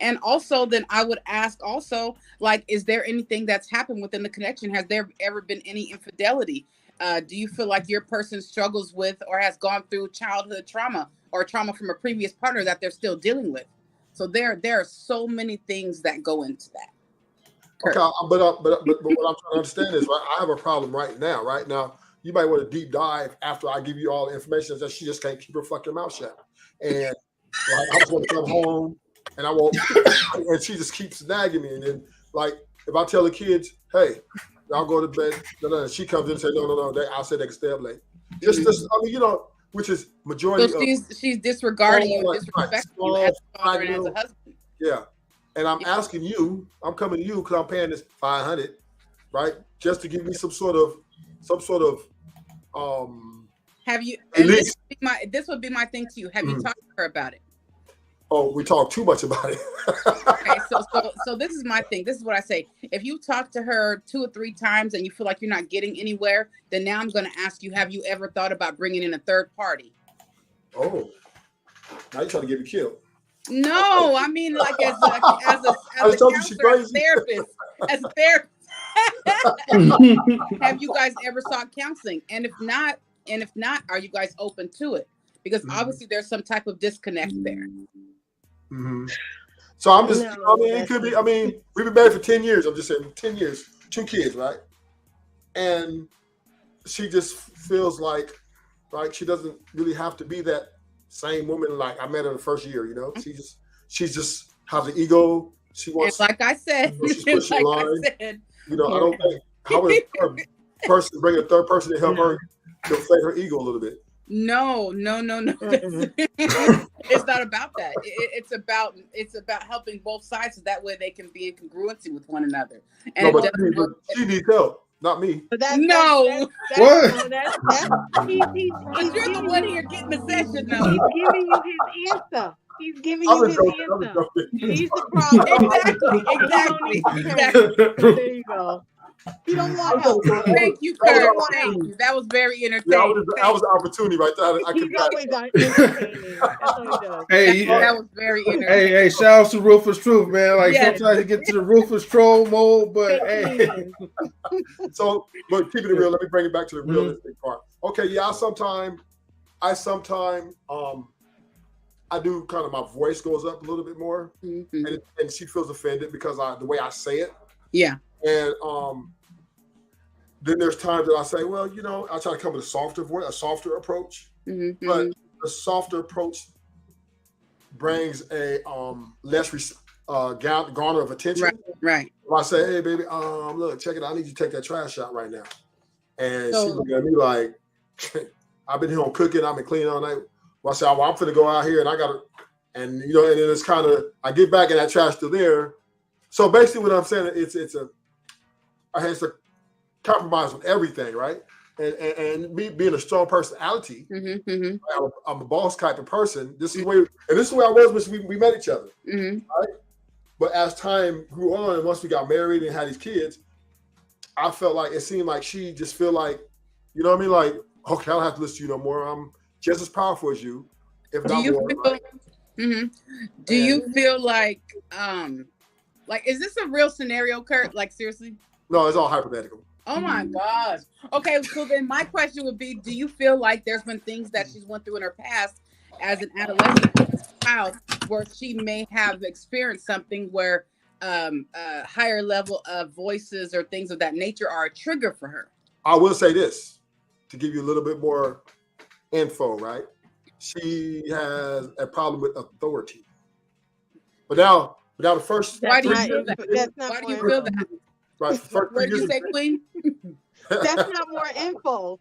And also, then I would ask also, like, is there anything that's happened within the connection? Has there ever been any infidelity? Do you feel like your person struggles with or has gone through childhood trauma or trauma from a previous partner that they're still dealing with? So there are so many things that go into that. Okay, but what I'm trying to understand is, right, I have a problem right now. Right now, you might want to deep dive after I give you all the information that she just can't keep her fucking mouth shut. And like, I just want to come home and I won't, and she just keeps nagging me. And then, like, if I tell the kids, hey, y'all go to bed, no, she comes in and says, no, I said they can stay up late. Just, I mean, you know, which is majority so she's disregarding you, disrespecting you as a father and as a husband. Yeah. And I'm asking you, I'm coming to you because I'm paying this $500, right? Just to give me some sort of have you, and this would be my thing to you. Have you talked to her about it? Oh, we talk too much about it. Okay, so this is my thing. This is what I say. If you talk to her 2 or 3 times and you feel like you're not getting anywhere, then now I'm going to ask you, have you ever thought about bringing in a third party? Oh, now you're trying to get me killed. No, I mean, like as a counselor, as a therapist, have you guys ever sought counseling? And if not, are you guys open to it? Because obviously there's some type of disconnect there. Mm-hmm. So I'm just, I mean, it could be. I mean, we've been married for 10 years. I'm just saying, 10 years, 2 kids, right? And she just feels like she doesn't really have to be that same woman like I met her the first year. You know, she just has an ego. She wants. And like I said, she's pushing line. You know, I don't think how would a person bring a third person to help her deflate her ego a little bit. No. It's not about that. It's about helping both sides so that way they can be in congruency with one another. And but she needs help, not me. But you're the one here getting the session now. He's giving you his answer. He's giving you his answer. He's the problem. Exactly. There you go. You don't want help. Thank you, Kurt. Thank you. That was very entertaining. That was an opportunity right there. He's always entertaining. That's what he does. Hey, that was very entertaining. Hey, shout out to Rufus Truth, man. Like sometimes you get to the Rufus troll mode, but hey. So, but keeping it real, let me bring it back to the realistic part. Okay, yeah, I sometimes I do kind of, my voice goes up a little bit more, and she feels offended because the way I say it. Yeah. And then there's times that I say, well, you know, I try to come with a softer voice, a softer approach. But the softer approach brings a less garner of attention. Right. If I say, hey, baby, look, check it out. I need you to take that trash out right now. And she look at me like, I've been here on cooking. I've been cleaning all night. Well, I say, well, I'm finna go out here and I gotta, and you know, and then it's kind of, I get back and that trash still there. So basically what I'm saying, it's a compromise on everything, right? And me being a strong personality, I'm a boss type of person. This is where, and this is where I was when we met each other, right? But as time grew on, and once we got married and had these kids, I felt like it seemed like she just feel like, you know what I mean? Like, okay, I don't have to listen to you no more. I'm just as powerful as you, if not more. Right? Do you feel like is this a real scenario, Kurt? Like, seriously? No, it's all hypothetical. Oh my gosh. Okay, so then my question would be, do you feel like there's been things that she's went through in her past as an adolescent, as a child, where she may have experienced something where a higher level of voices or things of that nature are a trigger for her? I will say this, to give you a little bit more info, right? She has a problem with authority. But now the first... Why do you feel that? Why do you feel that? Right. What did you say, Queen? That's not more info.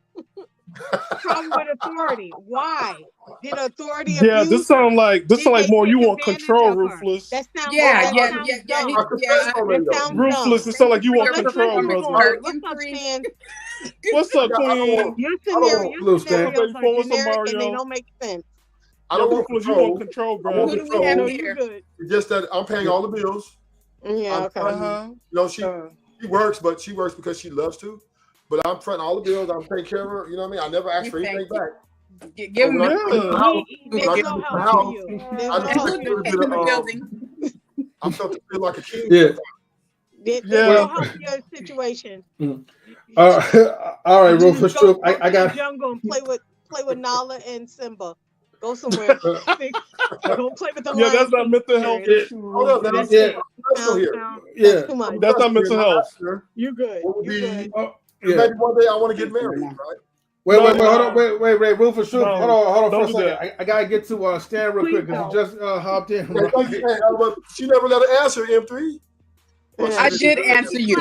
Problem with authority. Why? Did authority abuse? This sound like more you want control, Ruthless. That sounds Ruthless, it sound like you want control, brother. What's up, Queen? Your scenarios are generic and they don't make sense. I don't want control. You want control, bro. Who do we have here? It's just that I'm paying all the bills. Yeah, okay. You know, she works, but she works because she loves to. But I'm fronting all the bills. I'm taking care of her. You know what I mean? I never ask for anything back. Give him I'm supposed to feel like a king. Your situation. All right, Rufus. I got jungle and play with Nala and Simba. Go somewhere. Go play with the lions. That's not mental health issue. Hold up, that's too much. That's not mental health. You're good. Maybe one day I want to get married, right? Wait, hold on, wait, Rufus. Hold on for a second. I gotta get to Stan real quick because he just hopped in. She never let her answer, M3. I did answer you.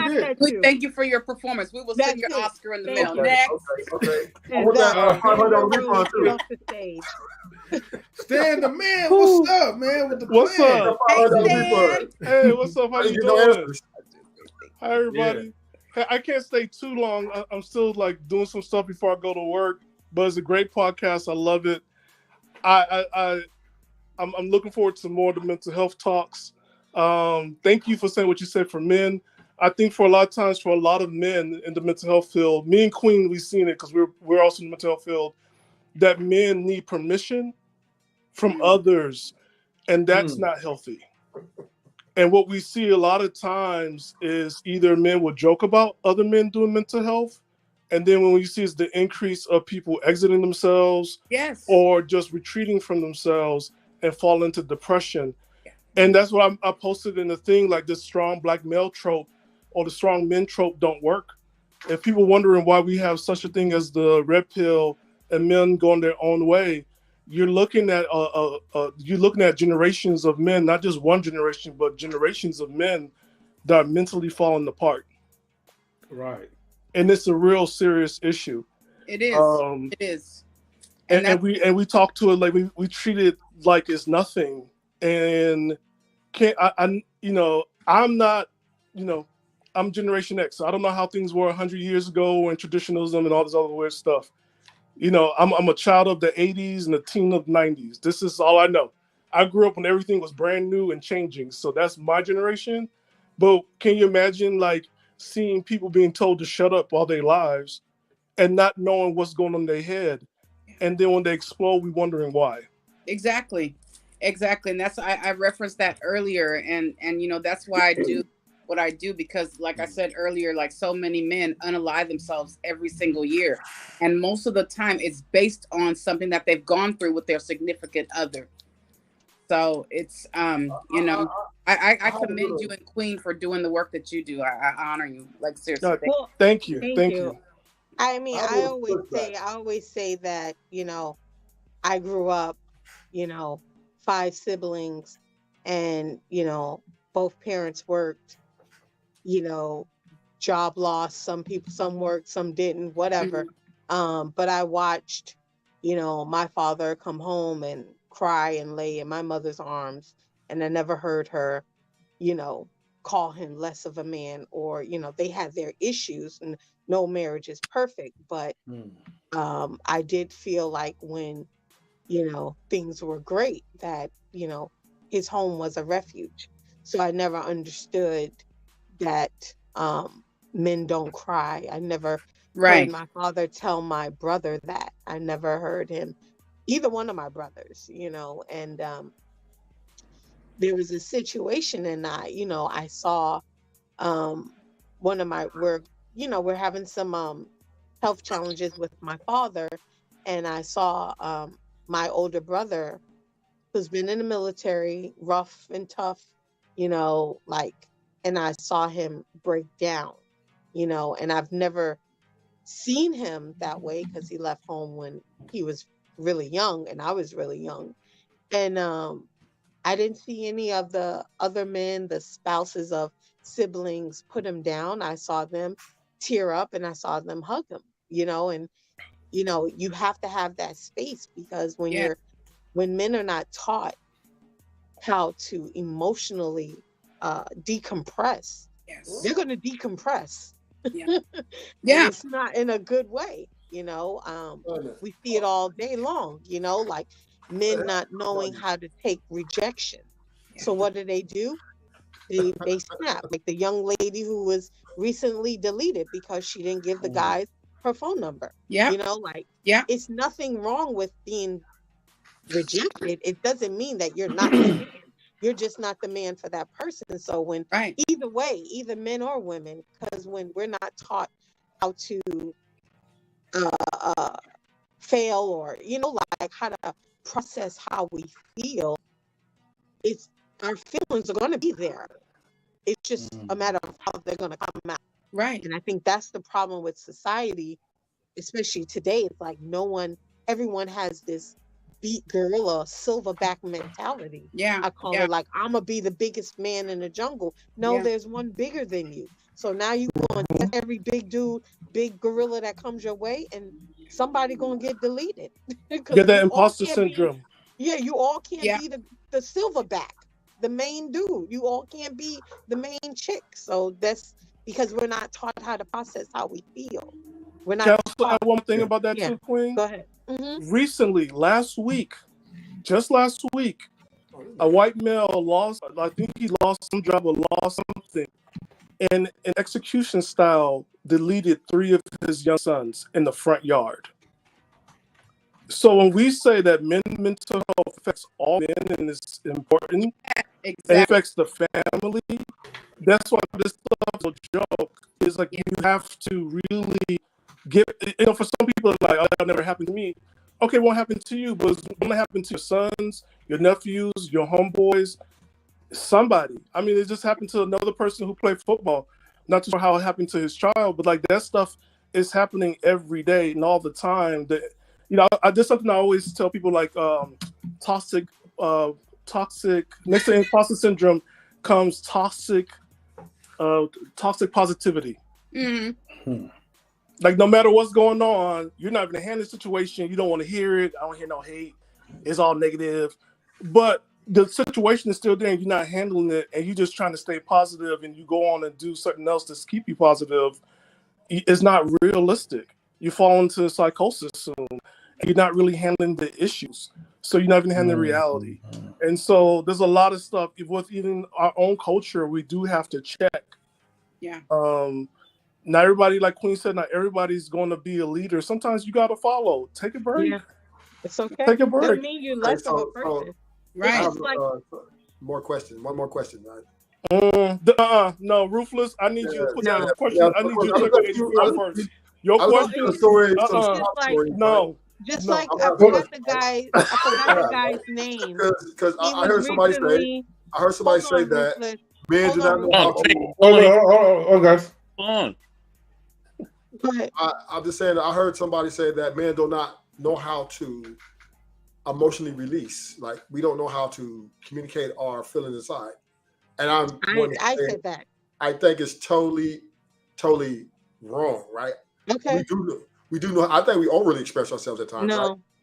Thank you for your performance. We will send your Oscar in the mail. Next. Okay. Stan the man, what's up, man? With the what's plan? up? Hey, what's up? How you doing? Hi, everybody. Hey, I can't stay too long. I'm still like doing some stuff before I go to work, but it's a great podcast. I love it. I'm looking forward to more of the mental health talks. Thank you for saying what you said for men. I think for a lot of times, for a lot of men in the mental health field, me and Queen, we've seen it because we're also in the mental health field, that men need permission from others, and that's not healthy. And what we see a lot of times is either men will joke about other men doing mental health, and then when we see is the increase of people exiting themselves, or just retreating from themselves and fall into depression. And that's what I posted in the thing, like this strong black male trope or the strong men trope don't work. If people wondering why we have such a thing as the red pill and men going their own way, you're looking at generations of men, not just one generation, but generations of men that are mentally falling apart. Right. And it's a real serious issue. It is. It is. And we talk to it like we treat it like it's nothing. And I'm Generation X, so I don't know how things were 100 years ago in traditionalism and all this other weird stuff. I'm a child of the 80s and a teen of the 90s. This is all I know. I grew up when everything was brand new and changing, so that's my generation. But can you imagine like seeing people being told to shut up all their lives and not knowing what's going on in their head, and then when they explode, we wondering why? Exactly. And that's I referenced that earlier, and that's why I do what I do, because like I said earlier, like so many men unalive themselves every single year, and most of the time it's based on something that they've gone through with their significant other. So it's I commend you and Queen for doing the work that you do. I honor you, like seriously. Thank you. I mean, I always say that I grew up 5 siblings, and both parents worked, job loss, some worked, some didn't, whatever. But I watched my father come home and cry and lay in my mother's arms, and I never heard her call him less of a man, or they had their issues, and no marriage is perfect, but I did feel like when things were great, that his home was a refuge. So I never understood that men don't cry. I never heard my father tell my brother that. I never heard him, either one of my brothers, and there was a situation, and I saw one of my, we're having some health challenges with my father, and I saw my older brother, who's been in the military, rough and tough, and I saw him break down, and I've never seen him that way, because he left home when he was really young and I was really young. And I didn't see any of the other men, the spouses of siblings, put him down. I saw them tear up, and I saw them hug him, and you have to have that space, because when men are not taught how to emotionally decompress, they're going to decompress. Yeah. It's not in a good way, we see it all day long, like men not knowing how to take rejection. So what do? They snap, like the young lady who was recently deleted because she didn't give the guys her phone number. It's nothing wrong with being rejected. It doesn't mean that you're not the man. You're just not the man for that person. So when either way, either men or women, because when we're not taught how to fail, or like how to process how we feel, our feelings are going to be there. It's just a matter of how they're going to come out. And I think that's the problem with society, especially today. It's like everyone has this beat gorilla silverback mentality. I call it, like, I'm gonna be the biggest man in the jungle. No, there's one bigger than you. So now you go and get every big dude, big gorilla that comes your way, and somebody gonna get deleted. Get that imposter syndrome. You all can't be the silverback, the main dude. You all can't be the main chick. So that's because we're not taught how to process how we feel. We're not. Can I also add one thing about that too, Queen? Go ahead. Recently, just last week, a white male lost, I think he lost some job or lost something, and in execution style deleted 3 of his young sons in the front yard. So when we say that mental health affects all men and it's important, and affects the family, that's why this stuff is a joke. It's like you have to really for some people, it's like, oh, that never happened to me. Okay, it won't happen to you, but it's going to happen to your sons, your nephews, your homeboys, somebody. I mean, it just happened to another person who played football. Not too sure how it happened to his child, but like that stuff is happening every day and all the time. That there's something I always tell people, like toxic. Next to imposter syndrome comes toxic positivity. Like, no matter what's going on, you're not going to handle the situation. You don't want to hear it. I don't hear no hate. It's all negative. But the situation is still there, and you're not handling it, and you're just trying to stay positive, and you go on and do something else to keep you positive. It's not realistic. You fall into psychosis soon, and you're not really handling the issues. So you're not even handling reality. And so there's a lot of stuff with even our own culture we do have to check. Not everybody, like Queen said, not everybody's going to be a leader. Sometimes you got to follow. Take a break. It's okay. Take a break. Doesn't mean you're less of a person. More question. One more question, right? No, Ruthless. I need you to put that question. I need you to check first. Your question. No. Just like I forgot the guy's name. Because I heard somebody say that men do not know how to. Oh, guys. Hold on. I'm just saying, I heard somebody say that men do not know how to emotionally release. Like, we don't know how to communicate our feelings inside. And I said that. I think it's totally wrong, right? Okay. We do know. I think we overly express ourselves at times.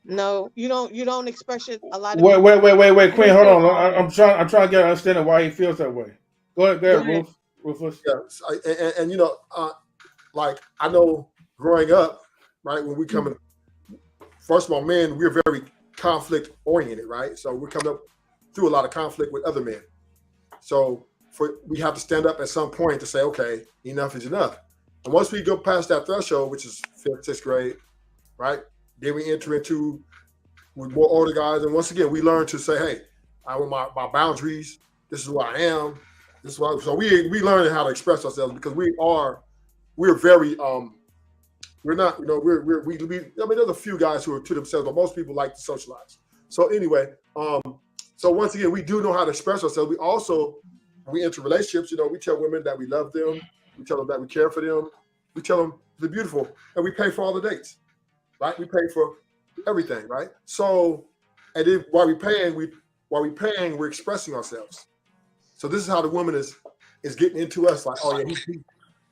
No, you don't express it a lot. Wait, Queen, hold on. I'm trying to get an understanding why he feels that way. Go ahead, ahead. Rufus. Yeah, and you know, like I know growing up, right, when we come in, first of all, men, we're very conflict oriented, right? So we're coming up through a lot of conflict with other men. So we have to stand up at some point to say, okay, enough is enough. And once we go past that threshold, which is 5th, 6th grade, right? Then we enter into with more older guys, and once again, we learn to say, hey, I want my boundaries. This is what I am. This is what so we learn how to express ourselves because we're very we're not, you know, we I mean, there's a few guys who are to themselves, but most people like to socialize. So anyway, so once again, we do know how to express ourselves. We also, when we enter relationships, you know, we tell women that we love them. We tell them that we care for them. We tell them they're beautiful, and we pay for all the dates, right? We pay for everything, right? So, and then while we're paying, we're expressing ourselves. So this is how the woman is getting into us, like, oh yeah,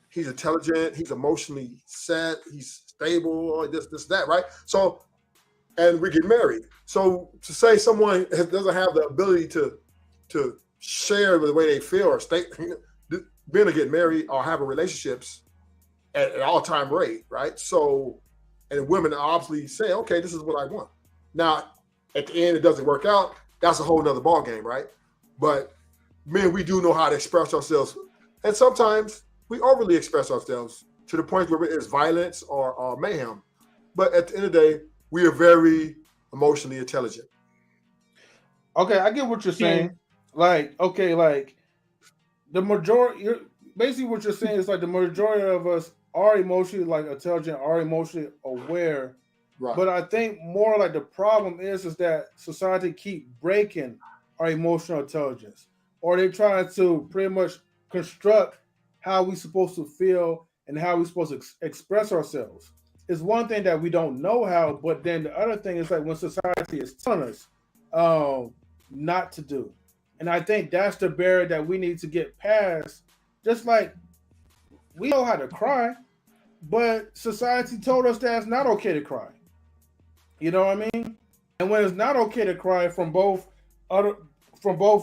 he's intelligent, he's emotionally set, he's stable, this, that, right? So, and we get married. So to say someone doesn't have the ability to share the way they feel or men are getting married or having relationships at an all-time rate, right? So, and women are obviously saying, okay, this is what I want. Now, at the end, it doesn't work out. That's a whole nother ball game, right? But men, we do know how to express ourselves. And sometimes we overly express ourselves to the point where it's violence or mayhem. But at the end of the day, we are very emotionally intelligent. Okay, I get what you're saying. Like, okay, like the majority, basically what you're saying is like the majority of us are emotionally like intelligent, are emotionally aware. Right. But I think more like the problem is that society keep breaking our emotional intelligence, or they try to pretty much construct how we supposed to feel and how we supposed to express ourselves. It's one thing that we don't know how, but then the other thing is like when society is telling us not to do. And I think that's the barrier that we need to get past. Just like we know how to cry, but society told us that it's not okay to cry. You know what I mean? And when it's not okay to cry from both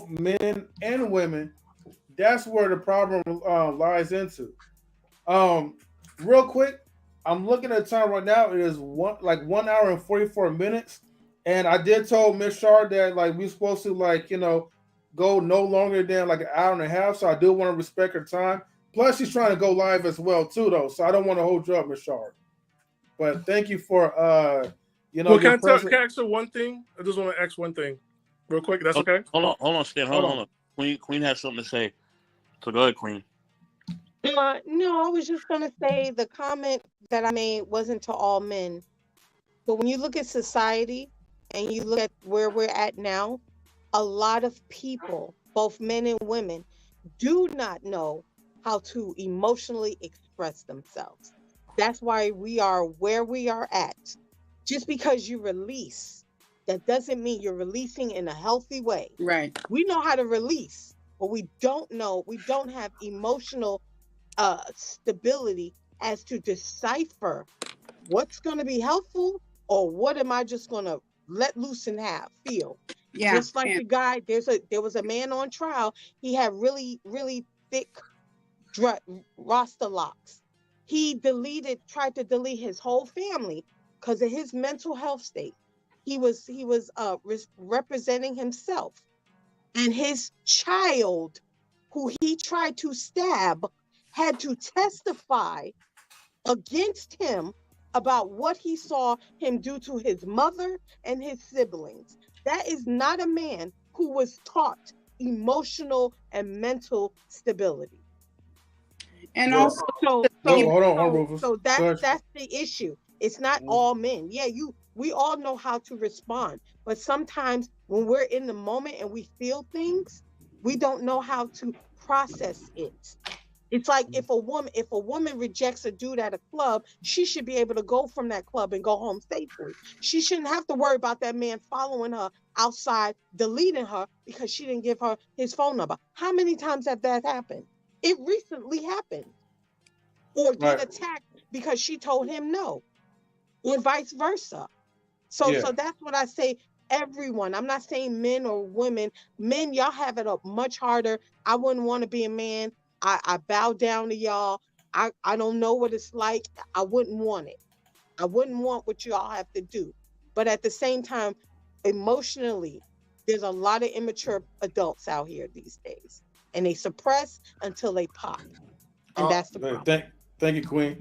men and women, that's where the problem lies into. Real quick, I'm looking at the time right now. It is 1 hour and 44 minutes. And I did tell Miss Char that like we're supposed to like, you know, go no longer than like an hour and a half. So I do want to respect her time. Plus she's trying to go live as well too though. So I don't want to hold you up, Miss Char. But thank you for you know. Well, can I ask her one thing? I just want to ask one thing real quick. That's okay? Hold on, Stan. Hold on. Queen has something to say. So go ahead, Queen. No, I was just going to say the comment that I made wasn't to all men. But when you look at society and you look at where we're at now, a lot of people, both men and women, do not know how to emotionally express themselves. That's why we are where we are at. Just because you release, that doesn't mean you're releasing in a healthy way. Right. We know how to release, but we don't have emotional stability as to decipher what's going to be helpful or what am I just going to let loose and feel. Yeah. Just like the guy, there was a man on trial. He had really, really thick Rasta locks. He tried to delete his whole family because of his mental health state. He was representing himself, and his child, who he tried to stab, had to testify against him about what he saw him do to his mother and his siblings. That is not a man who was taught emotional and mental stability. And also, so that's the issue. It's not all men. Yeah, we all know how to respond, but sometimes when we're in the moment and we feel things, we don't know how to process it. It's like if a woman rejects a dude at a club, she should be able to go from that club and go home safely. She shouldn't have to worry about that man following her outside, deleting her because she didn't give her his phone number. How many times have that happened? It recently happened. Or get attacked because she told him no, or vice versa. So that's what I say. everyone. I'm not saying men or women. Men, y'all have it up much harder. I wouldn't want to be a man. I bow down to y'all. I don't know what it's like. I wouldn't want it. I wouldn't want what you all have to do. But at the same time, emotionally, there's a lot of immature adults out here these days. And they suppress until they pop. And that's the problem. Thank you, Queen.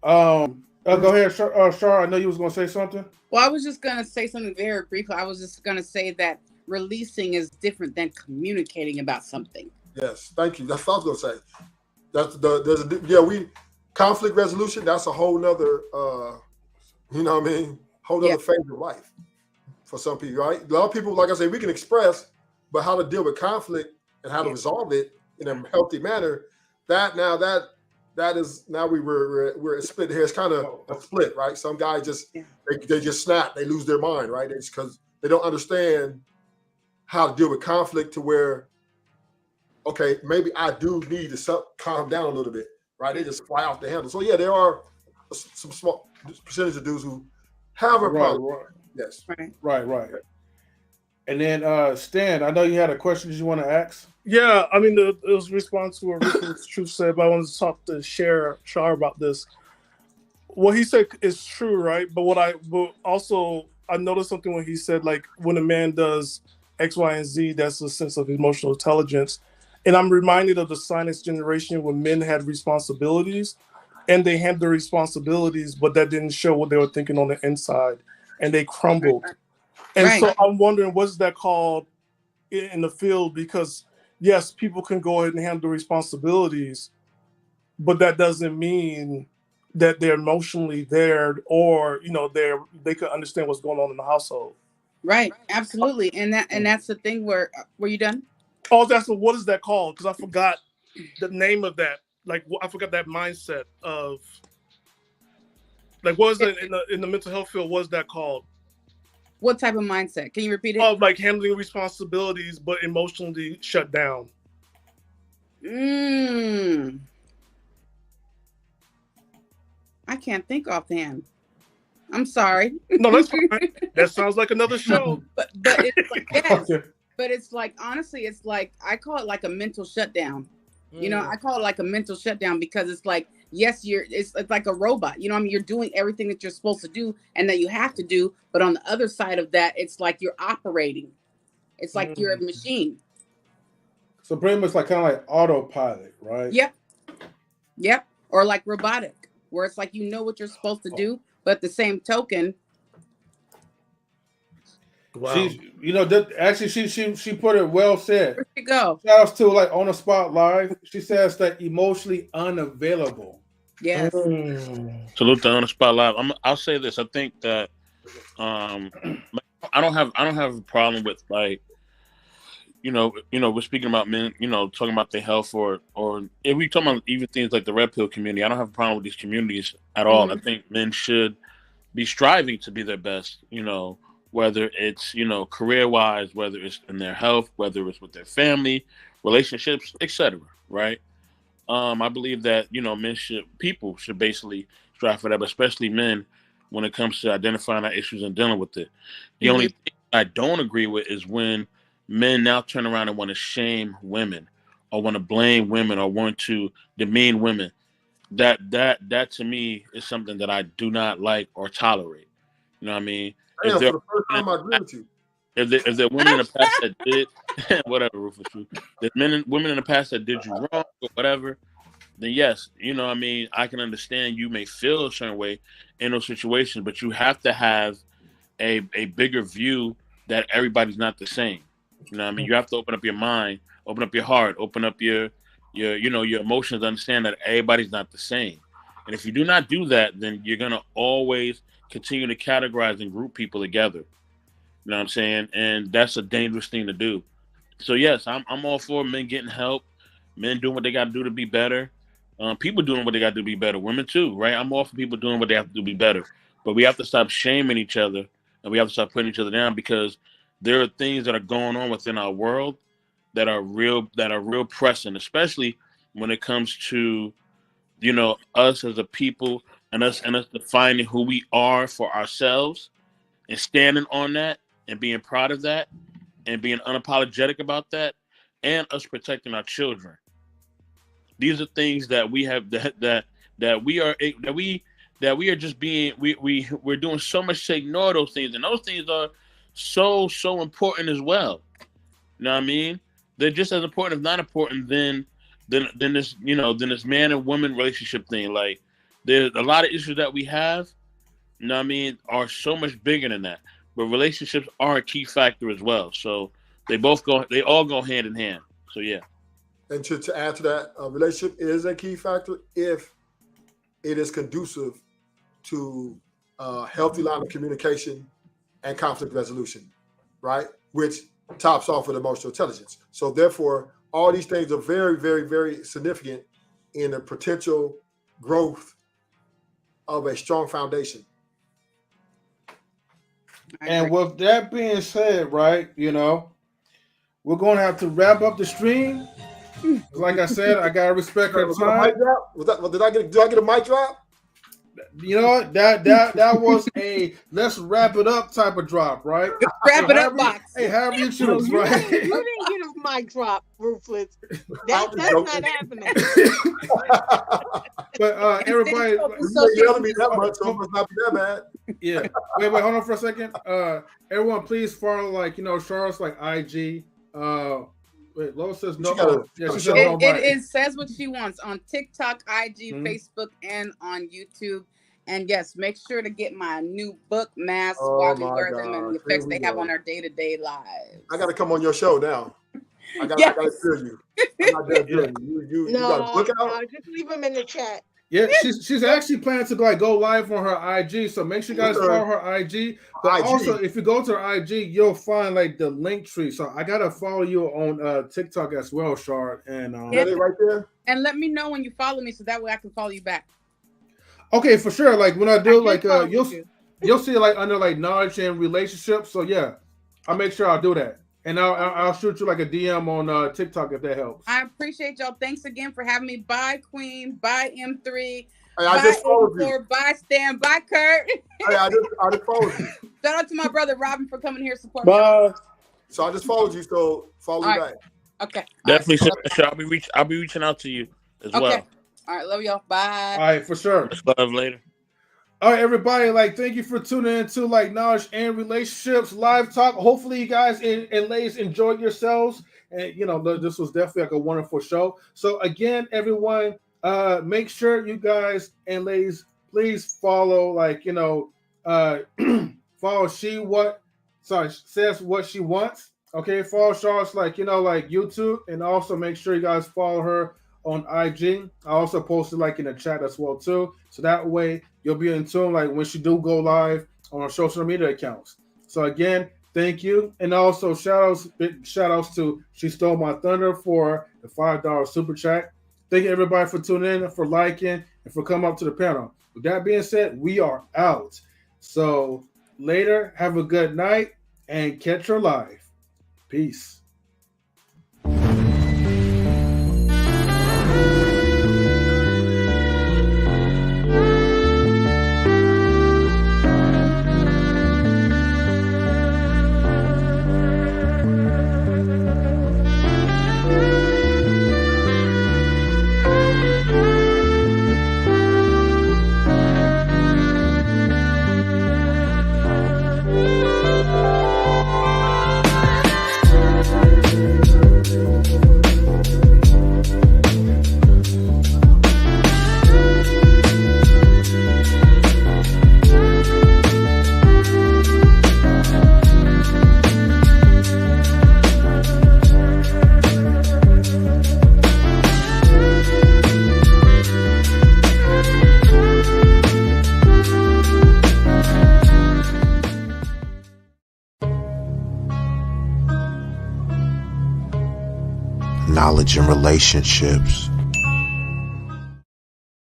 Go ahead, Char. I know you was going to say something. Well, I was just going to say something very briefly. I was just going to say that releasing is different than communicating about something. Yes, thank you. That's what I was going to say. Conflict resolution, that's a whole nother, you know what I mean? Whole nother phase of life for some people, right? A lot of people, like I say, we can express, but how to deal with conflict and how to resolve it in a healthy manner, we're split here. It's kind of a split, right? Some guys just, they just snap, they lose their mind, right? It's because they don't understand how to deal with conflict to where, okay, maybe I do need to calm down a little bit. Right, they just fly off the handle. So yeah, there are some small percentage of dudes who have a problem. Right. Yes. Right. And then Stan, I know you had a question you want to ask. Yeah, I mean, it was a response to what Rico's Truth said, but I wanted to talk to Char about this. What he said is true, right? But I noticed something when he said, like, when a man does X, Y, and Z, that's a sense of emotional intelligence. And I'm reminded of the Silence generation when men had responsibilities and they had the responsibilities, but that didn't show what they were thinking on the inside and they crumbled. And so I'm wondering, what's that called in the field? Because yes, people can go ahead and handle the responsibilities, but that doesn't mean that they're emotionally there or, you know, they could understand what's going on in the household. Right. Absolutely. And that's the thing where, were you done? Oh, what is that called? Because I forgot the name of that. Like, I forgot that mindset of, like, what is it in the mental health field? What is that called? What type of mindset? Can you repeat it? Of like handling responsibilities, but emotionally shut down. I can't think offhand. I'm sorry. No, that's fine. That sounds like another show. but it's like, yes. But it's like, honestly, it's like, I call it like a mental shutdown. You know, I call it like a mental shutdown because it's like, yes, it's like a robot. You know what I mean? You're doing everything that you're supposed to do and that you have to do. But on the other side of that, it's like you're operating. It's like you're a machine. So pretty much like kind of like autopilot, right? Yep. Or like robotic, where it's like, you know what you're supposed to do, but at the same token. Wow. She put it well said. Where'd she go? Shout outs to like On the Spot Live. She says that emotionally unavailable. Yes. Salute to On the Spot Live. I'll say this. I think that I don't have a problem with, like, you know, we're speaking about men, you know, talking about their health or if we talking about even things like the red pill community, I don't have a problem with these communities at all. I think men should be striving to be their best, you know, whether it's, you know, career-wise, whether it's in their health, whether it's with their family, relationships, etc. Right? I believe that, you know, people should basically strive for that, but especially men when it comes to identifying our issues and dealing with it. The only thing I don't agree with is when men now turn around and want to shame women or want to blame women or want to demean women. That to me is something that I do not like or tolerate. You know what I mean? For the first time I agree with you. If there women in the past that did whatever, Rufus, there's women in the past that did you wrong or whatever, then yes, you know what I mean, I can understand you may feel a certain way in those situations, but you have to have a bigger view that everybody's not the same. You know what I mean? You have to open up your mind, open up your heart, open up your emotions, understand that everybody's not the same. And if you do not do that, then you're gonna always continue to categorize and group people together. You know what I'm saying? And that's a dangerous thing to do. So yes, I'm all for men getting help, men doing what they got to do to be better, people doing what they got to do to be better, women too, right? I'm all for people doing what they have to do to be better. But we have to stop shaming each other and we have to stop putting each other down because there are things that are going on within our world that are real pressing, especially when it comes to, you know, us as a people and us defining who we are for ourselves and standing on that and being proud of that and being unapologetic about that, and us protecting our children. These are things that we have that we are just being we're doing so much to ignore those things, and those things are so important as well. You know what I mean? They're just as important, if not important, than this man and woman relationship thing. Like, there's a lot of issues that we have, you know what I mean, are so much bigger than that. But relationships are a key factor as well. So they all go hand in hand. So yeah. And to add to that, relationship is a key factor if it is conducive to a healthy line of communication and conflict resolution, right? Which tops off with emotional intelligence. So therefore, all these things are very, very, very significant in the potential growth of a strong foundation. And with that being said, right, we're going to have to wrap up the stream. Like I said, I got to respect her time. Did I get a mic drop? You know what? That was a let's wrap it up type of drop, right? Wrap it up box. Hey, however you choose, right? You didn't get a mic drop, Ruthless. That's not happening. But everybody, you yelling me that much, so it must not be that bad. Yeah. Wait, hold on for a second. Everyone, please follow Charlotte's IG. Wait, Lola says no. It says what she wants on TikTok, IG, Facebook, and on YouTube. And yes, make sure to get my new book, Masks, Why We Wear Them, and the effects they have on our day-to-day lives. I got to come on your show now. I got to hear you. I'm not that good. You got a book out? No, just leave them in the chat. Yeah, she's actually planning to go live on her IG, so make sure you guys follow her IG. But also, if you go to her IG, you'll find the link tree. So I gotta follow you on TikTok as well, Char. And is it right there? And let me know when you follow me, so that way I can follow you back. Okay, for sure. When I do, you'll see under knowledge and relationships. So yeah, I'll make sure I'll do that. And I'll shoot you a DM on TikTok if that helps. I appreciate y'all. Thanks again for having me. Bye, Queen. Bye, M3. Hey, I just followed you. Bye, Stan. Bye, Kurt. Hey, I just followed you. Shout out to my brother Robin for coming here support. Bye. So I just followed you. So follow me back. Okay. Definitely. I'll be reaching out to you as well. All right. Love y'all. Bye. All right, for sure. Love later. All right, everybody, thank you for tuning in to Knowledge and Relationships Live Talk. Hopefully you guys and ladies enjoyed yourselves. And, this was definitely a wonderful show. So again, everyone, make sure you guys and ladies, please follow, follow says what she wants. Okay, follow Charles, YouTube, and also make sure you guys follow her on IG. I also posted in the chat as well too, so that way you'll be in tune when she do go live on our social media accounts. So again, thank you, and also big shout outs to She Stole My Thunder for the $5 super chat. Thank you everybody for tuning in, for liking, and for coming up to the panel. With that being said, we are out. So later, have a good night and catch her live. Peace. Knowledge and relationships.